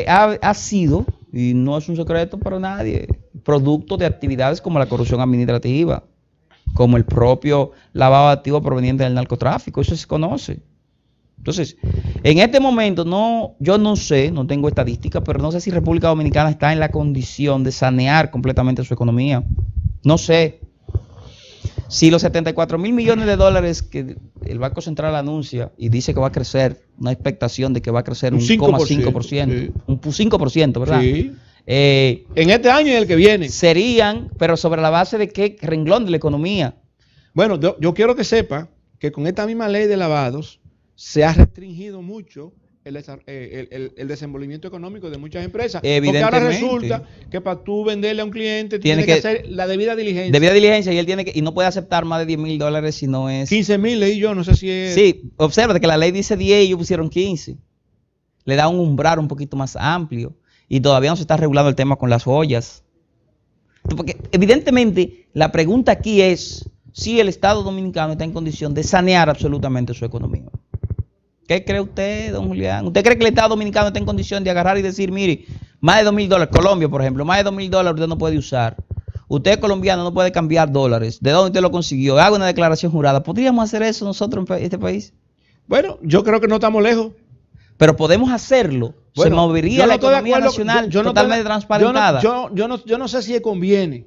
ha sido, y no es un secreto para nadie, producto de actividades como la corrupción administrativa, como el propio lavado de activos proveniente del narcotráfico. Eso se conoce. Entonces, en este momento yo no sé, no tengo estadísticas, pero no sé si República Dominicana está en la condición de sanear completamente su economía. No sé. Si los 74 mil millones de dólares que el Banco Central anuncia y dice que va a crecer, una expectación de que va a crecer un 5%, sí. Un 5%, ¿verdad? Sí. En este año y el que viene. Serían, pero sobre la base de qué renglón de la economía. Bueno, yo quiero que sepa que con esta misma ley de lavados se ha restringido mucho el desenvolvimiento económico de muchas empresas. Porque ahora resulta que para tú venderle a un cliente tienes que hacer la debida diligencia. Debida diligencia, y él tiene que, y no puede aceptar más de 10 mil dólares si no es... 15 mil leí yo, no sé si es... Sí, observa que la ley dice 10 y ellos pusieron 15. Le da un umbral un poquito más amplio. Y todavía no se está regulando el tema con las joyas. Porque evidentemente la pregunta aquí es si el Estado Dominicano está en condición de sanear absolutamente su economía. ¿Qué cree usted, don Julián? ¿Usted cree que el Estado Dominicano está en condición de agarrar y decir, mire, más de 2 mil dólares, Colombia por ejemplo, más de 2 mil dólares usted no puede usar? Usted colombiano no puede cambiar dólares. ¿De dónde usted lo consiguió? Haga una declaración jurada. ¿Podríamos hacer eso nosotros en este país? Bueno, yo creo que no estamos lejos. Pero podemos hacerlo. Bueno, se movería la economía nacional totalmente transparentada. Yo no sé si conviene.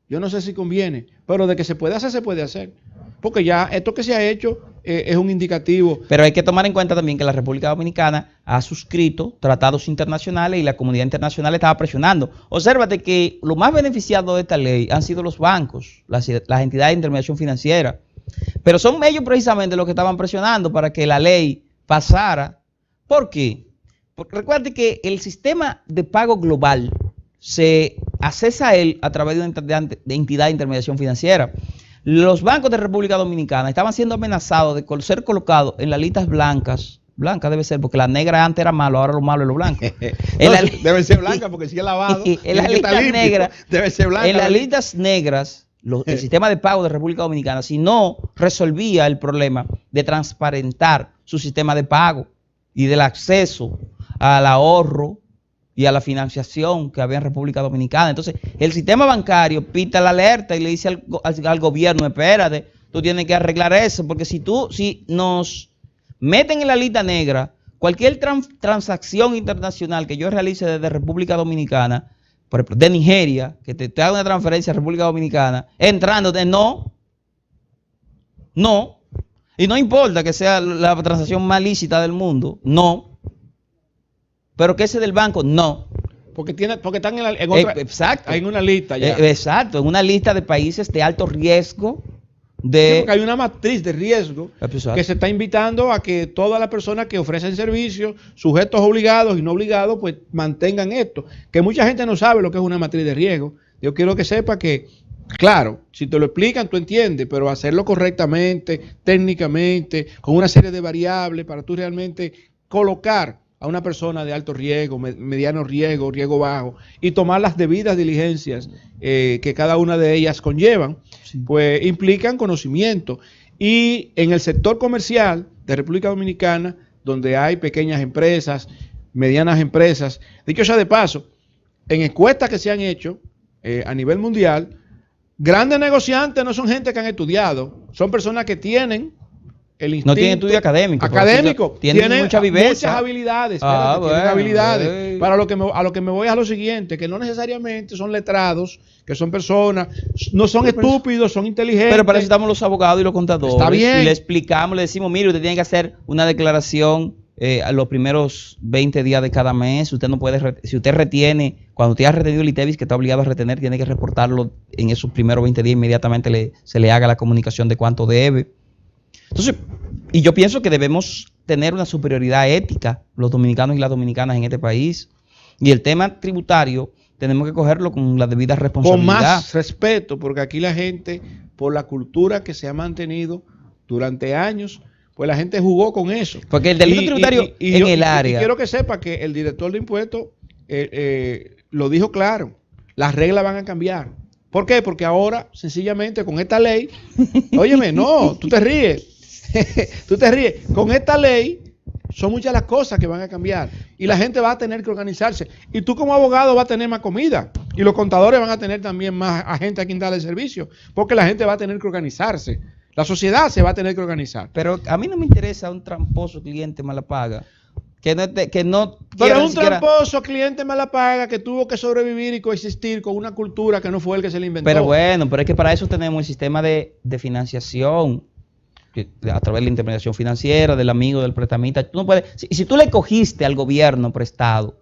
Yo no sé si conviene. Pero de que se puede hacer, se puede hacer. Porque ya esto que se ha hecho es un indicativo. Pero hay que tomar en cuenta también que la República Dominicana ha suscrito tratados internacionales y la comunidad internacional estaba presionando. Obsérvate que lo más beneficiado de esta ley han sido los bancos, las entidades de intermediación financiera. Pero son ellos precisamente los que estaban presionando para que la ley pasara. ¿Por qué? Porque recuerde que el sistema de pago global se accesa a él a través de una entidad de intermediación financiera. Los bancos de República Dominicana estaban siendo amenazados de ser colocados en las listas blancas. Blanca debe ser, porque la negra antes era malo, ahora lo malo es lo blanco. Debe ser blanca, porque si es lavado. En las listas negras, debe ser blanca. En las listas negras, el sistema de pago de República Dominicana, si no resolvía el problema de transparentar su sistema de pago y del acceso al ahorro y a la financiación que había en República Dominicana. Entonces, el sistema bancario pita la alerta y le dice al gobierno, espérate, tú tienes que arreglar eso, porque si nos meten en la lista negra, cualquier transacción internacional que yo realice desde República Dominicana, por ejemplo, de Nigeria, que te haga una transferencia a República Dominicana, entrándote, no, y no importa que sea la transacción más lícita del mundo, no. Pero que ese del banco, no. Porque están en una lista ya. Exacto, en una lista de países de alto riesgo. Sí, porque hay una matriz de riesgo que se está invitando a que todas las personas que ofrecen servicios, sujetos obligados y no obligados, pues mantengan esto. Que mucha gente no sabe lo que es una matriz de riesgo. Yo quiero que sepa que, claro, si te lo explican, tú entiendes, pero hacerlo correctamente, técnicamente, con una serie de variables para tú realmente colocar a una persona de alto riesgo, mediano riesgo, riesgo bajo, y tomar las debidas diligencias que cada una de ellas conllevan, sí, pues implican conocimiento. Y en el sector comercial de República Dominicana, donde hay pequeñas empresas, medianas empresas, dicho sea de paso, en encuestas que se han hecho a nivel mundial, grandes negociantes no son gente que han estudiado, son personas que tienen el instinto. No tienen estudio académico. Tienen mucha viveza. Muchas habilidades. Tienen habilidades. Para a lo que me voy es a lo siguiente, que no necesariamente son letrados, que son personas, no son estúpidos, son inteligentes. Pero para eso estamos los abogados y los contadores. Está bien. Y le explicamos, le decimos, mire, usted tiene que hacer una declaración a los primeros 20 días de cada mes. Usted no puede, si usted retiene, cuando usted ha retenido el ITEVIS que está obligado a retener, tiene que reportarlo en esos primeros 20 días, inmediatamente se le haga la comunicación de cuánto debe. Entonces, y yo pienso que debemos tener una superioridad ética, los dominicanos y las dominicanas en este país. Y el tema tributario tenemos que cogerlo con la debida responsabilidad. Con más respeto, porque aquí la gente, por la cultura que se ha mantenido durante años, pues la gente jugó con eso. Porque el delito tributario en el área. Y quiero que sepa que el director de impuestos lo dijo claro, las reglas van a cambiar. ¿Por qué? Porque ahora, sencillamente, con esta ley, óyeme, no, tú te ríes, tú te ríes, con esta ley son muchas las cosas que van a cambiar y la gente va a tener que organizarse. Y tú como abogado vas a tener más comida y los contadores van a tener también más gente a quien darle servicio, porque la gente va a tener que organizarse. La sociedad se va a tener que organizar. Pero a mí no me interesa un tramposo cliente mala paga. Que no Pero es un tramposo cliente mala paga que tuvo que sobrevivir y coexistir con una cultura que no fue el que se le inventó. Pero bueno, pero es que para eso tenemos el sistema de financiación, a través de la intermediación financiera, del amigo, del prestamista. Tú no puedes, si tú le cogiste al gobierno prestado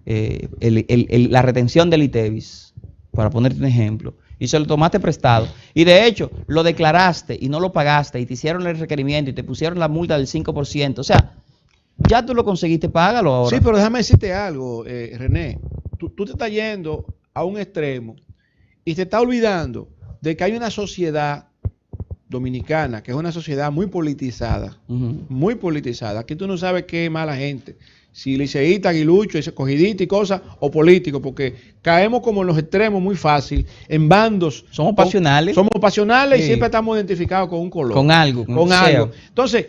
la retención del ITEVIS, para ponerte un ejemplo, y se lo tomaste prestado, y de hecho lo declaraste y no lo pagaste, y te hicieron el requerimiento y te pusieron la multa del 5%, o sea, ya tú lo conseguiste, págalo ahora. Sí, pero déjame decirte algo, René. Tú te estás yendo a un extremo y te estás olvidando de que hay una sociedad dominicana que es una sociedad muy politizada. Muy politizada. Aquí tú no sabes qué es mala gente. Si liceísta, aguilucho, escogidita y cosas, o político, porque caemos como en los extremos muy fácil, en bandos. Somos pasionales. Somos pasionales, sí. Y siempre estamos identificados con un color. Con algo. Con algo. Entonces,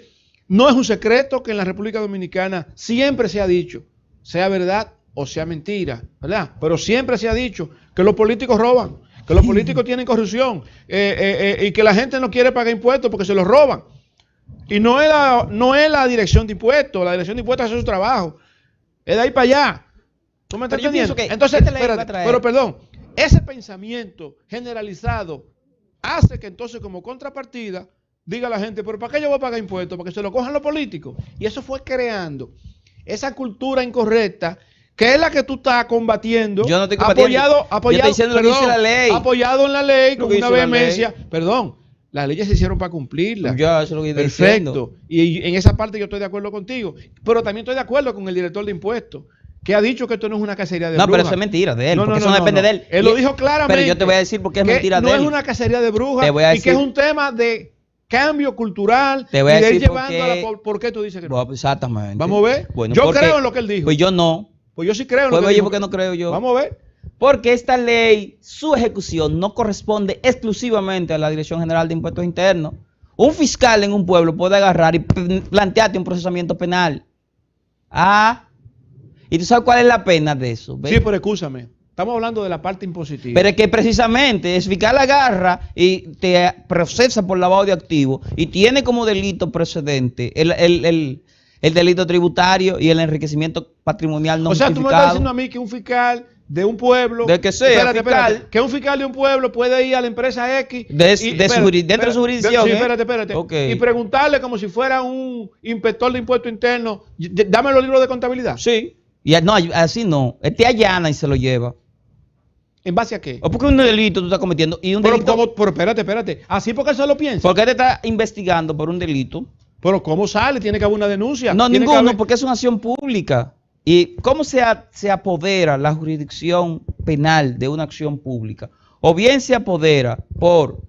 no es un secreto que en la República Dominicana siempre se ha dicho, sea verdad o sea mentira, ¿verdad? Pero siempre se ha dicho que los políticos roban, que los políticos tienen corrupción y que la gente no quiere pagar impuestos porque se los roban. Y no es la dirección de impuestos, la dirección de impuestos hace su trabajo. Es de ahí para allá. ¿Tú me estás entendiendo? Entonces, espérate, pero perdón, ese pensamiento generalizado hace que entonces como contrapartida diga la gente, pero ¿para qué yo voy a pagar impuestos? Porque se lo cojan los políticos. Y eso fue creando esa cultura incorrecta que es la que tú estás combatiendo. Yo no estoy combatiendo. Apoyado en la ley con una vehemencia. Perdón, las leyes se hicieron para cumplirlas. Ya, eso es lo que estoy diciendo. Y en esa parte yo estoy de acuerdo contigo. Pero también estoy de acuerdo con el director de impuestos, que ha dicho que esto no es una cacería de brujas. No, pero eso es mentira de él, porque eso no depende de él. Él lo dijo claramente. Pero yo te voy a decir por qué es mentira de él. No es una cacería de brujas y que es un tema de cambio cultural te voy a decir ¿por qué tú dices que no? Bueno, exactamente. Vamos a ver. Bueno, yo creo en lo que él dijo. Pues yo no. Pues yo sí creo en lo que él dijo. ¿Por qué no creo yo? Vamos a ver. Porque esta ley, su ejecución no corresponde exclusivamente a la Dirección General de Impuestos Internos. Un fiscal en un pueblo puede agarrar y plantearte un procesamiento penal. ¿Y tú sabes cuál es la pena de eso? ¿Ves? Sí, pero escúchame. Estamos hablando de la parte impositiva. Pero es que precisamente el fiscal agarra y te procesa por lavado de activos y tiene como delito precedente el delito tributario y el enriquecimiento patrimonial no justificado. O sea, tú me estás diciendo a mí que un fiscal de un pueblo, de que sea, que un fiscal de un pueblo puede ir a la empresa X dentro de su jurisdicción. Sí, espérate. Okay. Y preguntarle como si fuera un inspector de impuestos internos, dame los libros de contabilidad. Sí. Y no, así no. Te allana y se lo lleva. ¿En base a qué? O porque un delito tú estás cometiendo y un delito... Pero espérate. ¿Así porque él se lo piensa? ¿Por qué te está investigando por un delito? Pero ¿cómo sale? Tiene que haber una denuncia. No, ninguno, porque es una acción pública. ¿Y cómo se apodera la jurisdicción penal de una acción pública? O bien se apodera por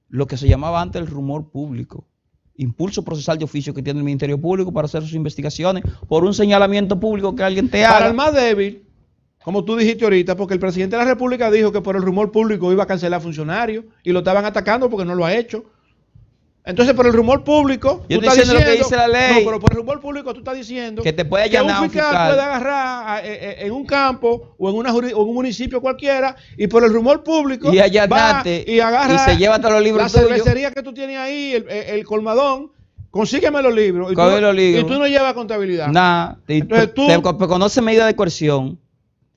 lo que se llamaba antes el rumor público, impulso procesal de oficio que tiene el Ministerio Público para hacer sus investigaciones, por un señalamiento público que alguien te haga. Para el más débil, como tú dijiste ahorita, porque el presidente de la República dijo que por el rumor público iba a cancelar funcionarios y lo estaban atacando porque no lo ha hecho. Entonces, por el rumor público, yo tú estás diciendo lo que dice la ley. No, pero por el rumor público tú estás diciendo que te puede allanar un fiscal puede agarrar en un campo o en un municipio cualquiera y por el rumor público y allanarte y agarra y se lleva hasta los libros la cervecería que tú tienes ahí, el colmadón, consígueme los libros y tú no llevas contabilidad. Nada, entonces tú conoces medidas de coerción.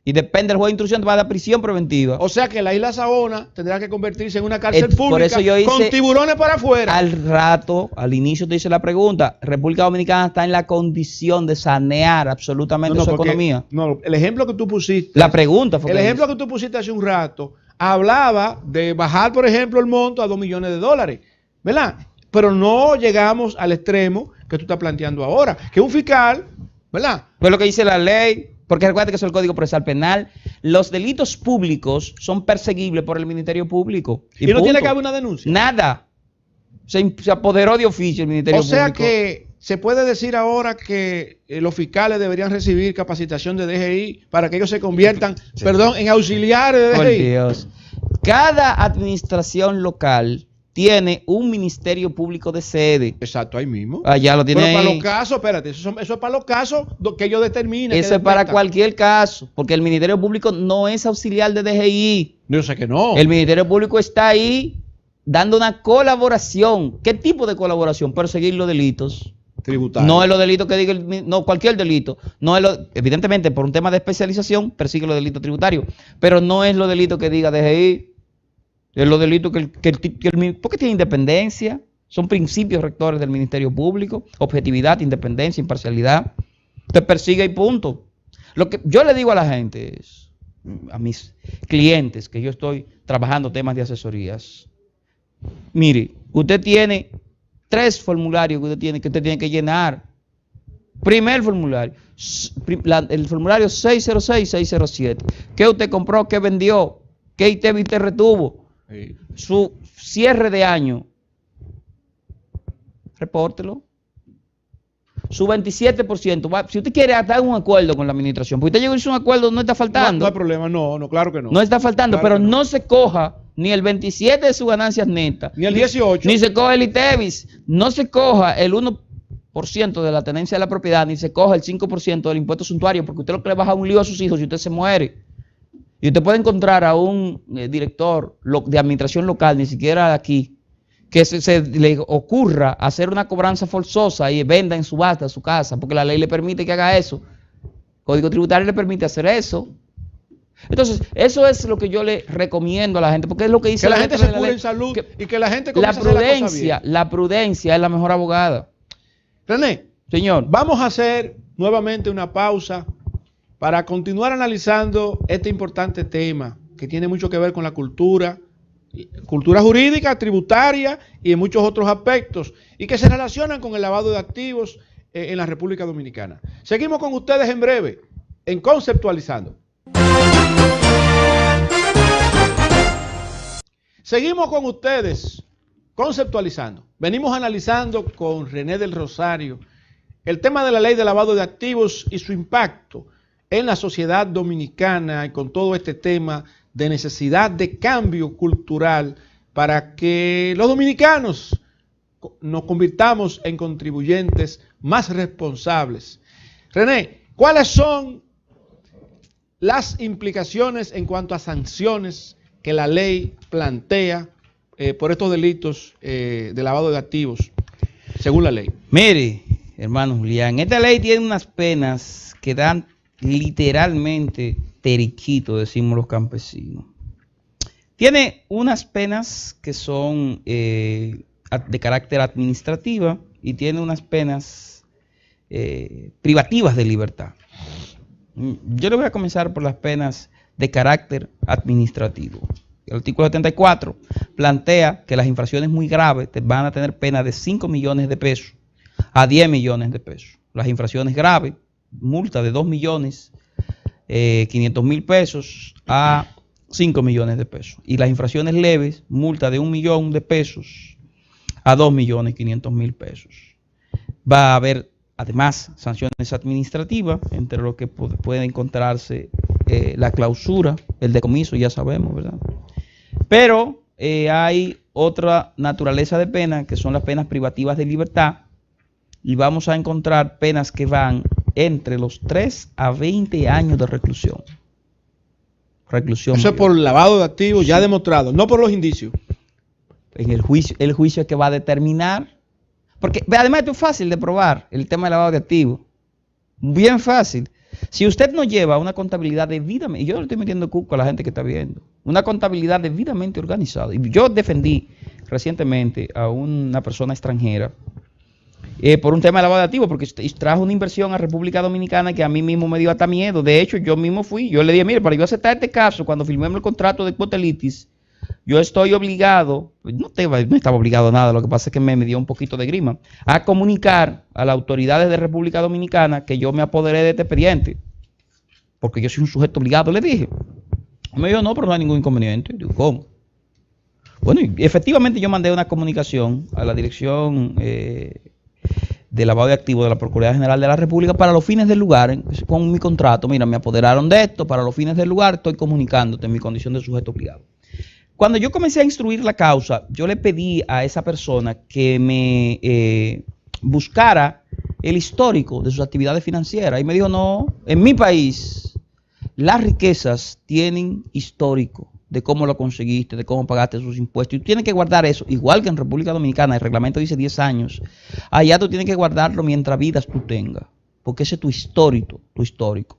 Y depende del juez de instrucción, te va a dar prisión preventiva. O sea que la isla Saona tendrá que convertirse en una cárcel pública con tiburones para afuera. Al rato, al inicio te hice la pregunta, República Dominicana está en la condición de sanear absolutamente su economía. No, el ejemplo que tú pusiste. La pregunta fue. El ejemplo que tú pusiste hace un rato hablaba de bajar, por ejemplo, el monto a $2 millones, ¿verdad? Pero no llegamos al extremo que tú estás planteando ahora, que un fiscal, ¿verdad? Pues lo que dice la ley. Porque recuerda que eso es el Código Procesal Penal. Los delitos públicos son perseguibles por el Ministerio Público. ¿Y no tiene que haber una denuncia? Nada. Se apoderó de oficio el Ministerio Público. O sea que ¿Se puede decir ahora que los fiscales deberían recibir capacitación de DGI para que ellos se conviertan, Sí. perdón, en auxiliares de Por DGI? Dios. Cada administración local tiene un ministerio público de sede. Exacto, ahí mismo. Allá lo tiene Pero para ahí. los casos, espérate, eso es para los casos que ellos determinen. Eso que es para metan. cualquier caso, porque el Ministerio Público no es auxiliar de DGI. Yo sé que no. El Ministerio Público está ahí dando una colaboración. ¿Qué tipo de colaboración? Perseguir los delitos. Tributario. No es los delitos que diga, no, cualquier delito. No es evidentemente, por un tema de especialización, persigue los delitos tributarios, pero no es los delitos que diga DGI. Es los delitos porque tiene independencia, son principios rectores del Ministerio Público, objetividad, independencia, imparcialidad. Te persigue y punto. Lo que yo le digo a la gente, a mis clientes, que yo estoy trabajando temas de asesorías, mire, usted tiene 3 formularios que usted tiene que llenar. Primer formulario, el formulario 606-607. ¿Qué usted compró? ¿Qué vendió? ¿Qué ITV usted retuvo? Sí. Su cierre de año, repórtelo. Su 27%. Si usted quiere dar un acuerdo con la administración, porque usted llegó a hizo un acuerdo, no está faltando. No hay problema, no, claro que no. No está faltando, Claro pero que no se coja ni el 27 de sus ganancias netas, Ni el 18. ni se coja el ITEVIS, no se coja el 1% de la tenencia de la propiedad, ni se coja el 5% del impuesto suntuario, porque usted lo que le baja un lío a sus hijos si usted se muere. Y usted puede encontrar a un director de administración local, ni siquiera de aquí, que se le ocurra hacer una cobranza forzosa y venda en subasta su casa, porque la ley le permite que haga eso. El Código Tributario le permite hacer eso. Entonces, eso es lo que yo le recomiendo a la gente, porque es lo que dice Que la gente se letra de cure ley, en salud que y que la gente la comience a hacer las cosas bien. la prudencia es la mejor abogada. René, Señor, vamos a hacer nuevamente una pausa para continuar analizando este importante tema que tiene mucho que ver con la cultura jurídica, tributaria y en muchos otros aspectos y que se relacionan con el lavado de activos en la República Dominicana. Seguimos con ustedes en breve en Conceptualizando. Seguimos con ustedes conceptualizando. Venimos analizando con René del Rosario el tema de la ley de lavado de activos y su impacto en la sociedad dominicana y con todo este tema de necesidad de cambio cultural para que los dominicanos nos convirtamos en contribuyentes más responsables. René, ¿cuáles son las implicaciones en cuanto a sanciones que la ley plantea por estos delitos de lavado de activos, según la ley? mire, hermano Julián, esta ley tiene unas penas que dan literalmente teriquito, decimos los campesinos. Tiene unas penas que son de carácter administrativa y tiene unas penas privativas de libertad. Yo le voy a comenzar por las penas de carácter administrativo. El artículo 74 plantea que las infracciones muy graves van a tener pena de 5 millones de pesos a 10 millones de pesos. Las infracciones graves, multa de 2 millones 500 mil pesos a 5 millones de pesos. Y las infracciones leves, multa de 1 millón de pesos a 2 millones 500 mil pesos. Va a haber además sanciones administrativas, entre lo que puede encontrarse la clausura, el decomiso, ya sabemos, ¿verdad? Pero hay otra naturaleza de pena, que son las penas privativas de libertad, y vamos a encontrar penas que van entre los 3 a 20 años de reclusión. Reclusión. Eso es por lavado de activos ya demostrado, no por los indicios. En el juicio que va a determinar, porque además esto es fácil de probar, el tema del lavado de activos. Bien fácil. Si usted no lleva una contabilidad debidamente, y yo le estoy metiendo cuco a la gente que está viendo, una contabilidad debidamente organizada. Y yo defendí recientemente a una persona extranjera por un tema de lavado de activos, porque trajo una inversión a República Dominicana que a mí mismo me dio hasta miedo. De hecho, yo mismo fui, yo le dije, mire, para yo aceptar este caso, cuando firmemos el contrato de Cuotelitis, yo estoy obligado, no estaba obligado a nada, lo que pasa es que me dio un poquito de grima, a comunicar a las autoridades de República Dominicana que yo me apoderé de este expediente, porque yo soy un sujeto obligado, le dije. Me dijo, no, pero no hay ningún inconveniente. Digo, ¿cómo? Bueno, y efectivamente yo mandé una comunicación a la dirección de lavado de activos de la Procuraduría General de la República para los fines del lugar, con mi contrato. Mira, me apoderaron de esto, para los fines del lugar estoy comunicándote en mi condición de sujeto obligado. Cuando yo comencé a instruir la causa, yo le pedí a esa persona que me buscara el histórico de sus actividades financieras. Y me dijo, no, en mi país las riquezas tienen histórico de cómo lo conseguiste, de cómo pagaste sus impuestos. Y tú tienes que guardar eso, igual que en República Dominicana, el reglamento dice 10 años. Allá tú tienes que guardarlo mientras vidas tú tengas, porque ese es tu histórico, tu histórico.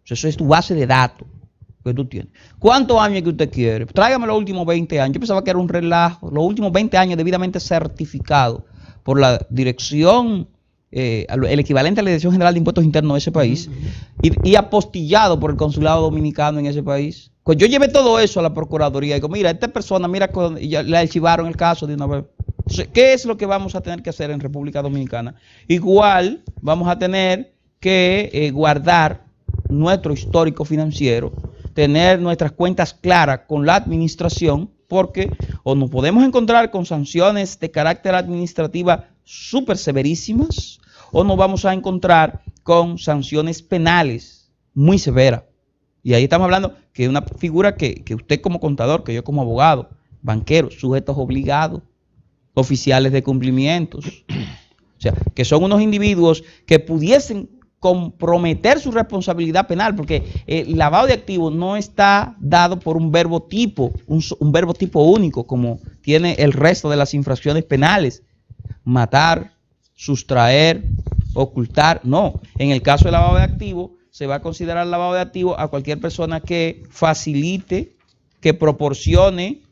O sea, eso es tu base de datos que tú tienes. ¿Cuántos años que usted quiere? Tráigame los últimos 20 años. Yo pensaba que era un relajo. Los últimos 20 años debidamente certificado por la dirección, el equivalente a la Dirección General de Impuestos Internos de ese país, y apostillado por el Consulado Dominicano en ese país. Pues yo llevé todo eso a la Procuraduría y digo, mira, esta persona, mira, y ya le archivaron el caso de una vez. Entonces, ¿qué es lo que vamos a tener que hacer en República Dominicana? Igual vamos a tener que guardar nuestro histórico financiero, tener nuestras cuentas claras con la administración, porque o nos podemos encontrar con sanciones de carácter administrativa súper severísimas, o nos vamos a encontrar con sanciones penales muy severas. Y ahí estamos hablando que es una figura que usted como contador, que yo como abogado, banquero, sujetos obligados, oficiales de cumplimientos, o sea, que son unos individuos que pudiesen comprometer su responsabilidad penal, porque el lavado de activos no está dado por un verbo tipo, un verbo tipo único, como tiene el resto de las infracciones penales. Matar, sustraer, ocultar, no. En el caso del lavado de activos, se va a considerar lavado de activos a cualquier persona que facilite, que proporcione,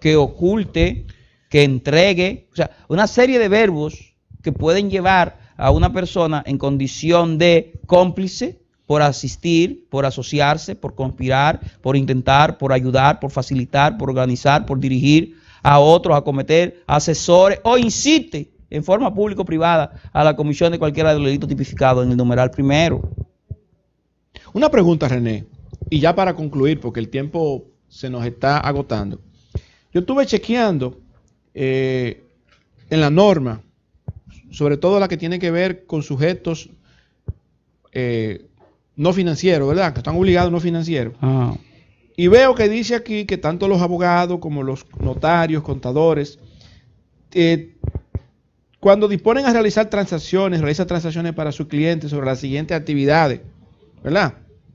que oculte, que entregue, o sea, una serie de verbos que pueden llevar a una persona en condición de cómplice por asistir, por asociarse, por conspirar, por intentar, por ayudar, por facilitar, por organizar, por dirigir a otros a cometer, asesores o incite en forma pública o privada a la comisión de cualquiera de los delitos tipificados en el numeral primero. Una pregunta, René, y ya para concluir, porque el tiempo se nos está agotando. Yo estuve chequeando en la norma, sobre todo la que tiene que ver con sujetos no financieros, ¿verdad? Que están obligados no financieros. Ah. Y veo que dice aquí que tanto los abogados como los notarios, contadores, cuando disponen a realizan transacciones para sus clientes sobre las siguientes actividades, ¿verdad?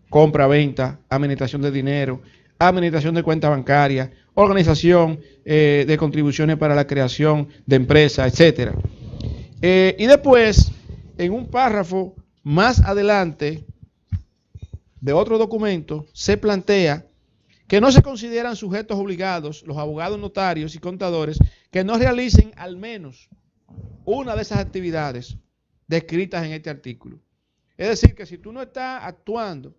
Compra, venta, administración de dinero, administración de cuentas bancarias, organización de contribuciones para la creación de empresas, etcétera. Y después, en un párrafo más adelante de otro documento, se plantea que no se consideran sujetos obligados los abogados, notarios y contadores que no realicen al menos una de esas actividades descritas en este artículo. Es decir, que si tú no estás actuando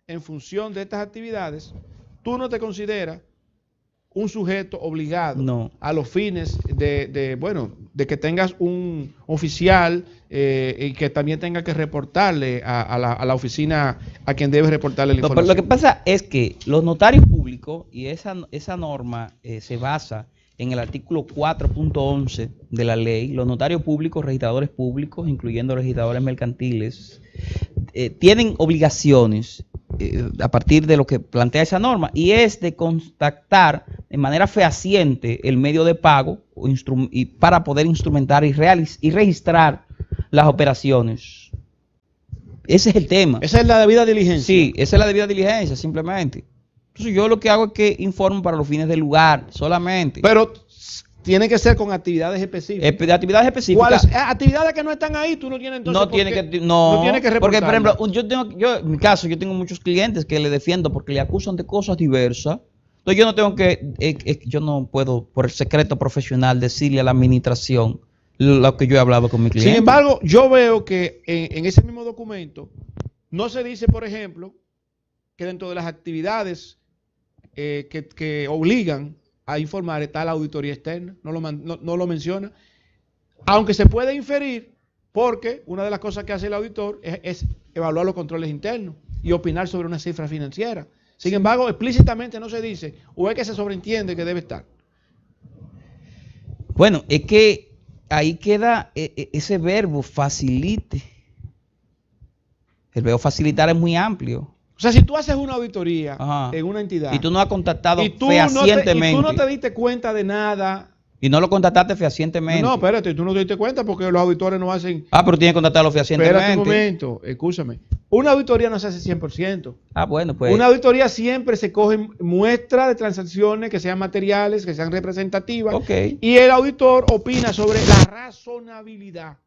en función de estas actividades, tú no te consideras un sujeto obligado a los fines de que tengas un oficial y que también tenga que reportarle a la oficina a quien debe reportarle la información. Pero lo que pasa es que los notarios públicos, y esa norma se basa en el artículo 4.11 de la ley, los notarios públicos, registradores públicos, incluyendo registradores mercantiles, tienen obligaciones a partir de lo que plantea esa norma, y es de contactar de manera fehaciente el medio de pago y para poder instrumentar y registrar las operaciones. Ese es el tema. Esa es la debida diligencia. Sí, esa es la debida diligencia, simplemente. Entonces yo lo que hago es que informo para los fines del lugar, solamente. Pero tiene que ser con actividades específicas. Actividades específicas. Actividades que no están ahí, tú no tienes entonces. No tiene que reportar. Porque, por ejemplo, en mi caso, yo tengo muchos clientes que le defiendo porque le acusan de cosas diversas. Entonces yo no tengo yo no puedo, por el secreto profesional, decirle a la administración lo que yo he hablado con mi cliente. Sin embargo, yo veo que en ese mismo documento no se dice, por ejemplo, que dentro de las actividades que obligan a informar está la auditoría externa, no lo menciona, aunque se puede inferir, porque una de las cosas que hace el auditor es evaluar los controles internos y opinar sobre una cifra financiera. Sin embargo, explícitamente no se dice, o es que se sobreentiende que debe estar. Bueno, es que ahí queda ese verbo, facilite. El verbo facilitar es muy amplio. O sea, si tú haces una auditoría Ajá. en una entidad Y tú no has contactado y tú fehacientemente. no te diste cuenta de nada. Y no lo contactaste fehacientemente. No, espérate, tú no te diste cuenta porque los auditores no hacen... Ah, pero tienes que contactarlo fehacientemente. Espérate un momento, escúchame. Una auditoría no se hace 100%. Ah, bueno, pues. Una auditoría siempre se cogen muestras de transacciones que sean materiales, que sean representativas. Ok. Y el auditor opina sobre la razonabilidad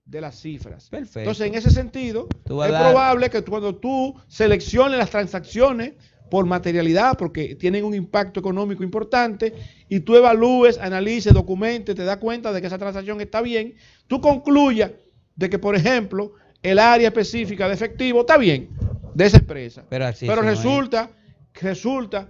de las cifras. Perfecto. Entonces, en ese sentido, Tú es vas a dar- probable que cuando tú selecciones las transacciones por materialidad, porque tienen un impacto económico importante, y tú evalúes, analices, documentes, te das cuenta de que esa transacción está bien, tú concluyas de que, por ejemplo, el área específica de efectivo está bien, de esa empresa. Pero así Pero eso no es. resulta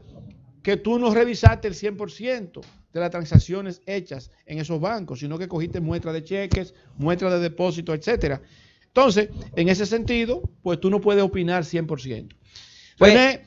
que tú no revisaste el 100% de las transacciones hechas en esos bancos, sino que cogiste muestras de cheques, muestras de depósitos, etcétera. Entonces, en ese sentido, pues tú no puedes opinar 100%. Pues, René,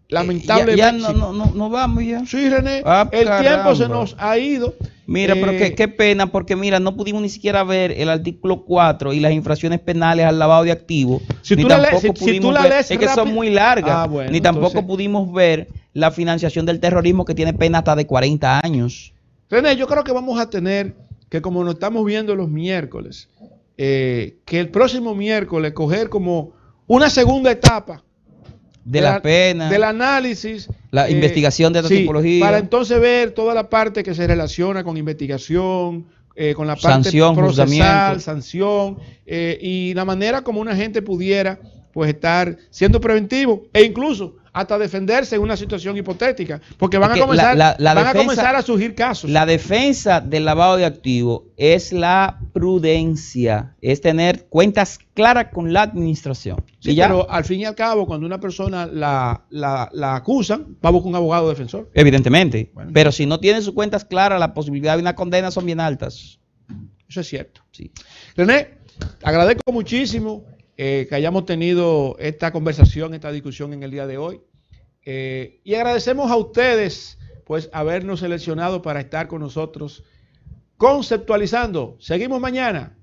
lamentablemente... Ya no vamos ya. Sí, René, Ah, el tiempo se caramba. nos ha ido. Mira, pero qué pena, porque mira, no pudimos ni siquiera ver el artículo 4 y las infracciones penales al lavado de activos. Si Ni tú la lees- tampoco si pudimos tú la ver, lees es que son rápido- muy largas. Ah, bueno, Ni tampoco entonces- pudimos ver la financiación del terrorismo que tiene pena hasta de 40 años. René, yo creo que vamos a tener que, como nos estamos viendo los miércoles, que el próximo miércoles coger como una segunda etapa De las penas, del análisis, la investigación de esta sí, tipología. para entonces ver toda la parte que se relaciona con investigación, con la parte Sanción, procesal, juzgamiento. sanción, y la manera como una gente pudiera pues estar siendo preventivo e incluso hasta defenderse en una situación hipotética, porque van, Porque a comenzar, la van a defensa- comenzar a surgir casos. La defensa del lavado de activos es la prudencia, es tener cuentas claras con la administración. Sí, ¿Y ya? pero al fin y al cabo, cuando una persona la acusan, va a buscar un abogado defensor. Evidentemente. Bueno. Pero si no tiene sus cuentas claras, la posibilidad de una condena son bien altas. Eso es cierto. Sí. René, agradezco muchísimo que hayamos tenido esta conversación, esta discusión en el día de hoy. Y agradecemos a ustedes pues habernos seleccionado para estar con nosotros conceptualizando. Seguimos mañana.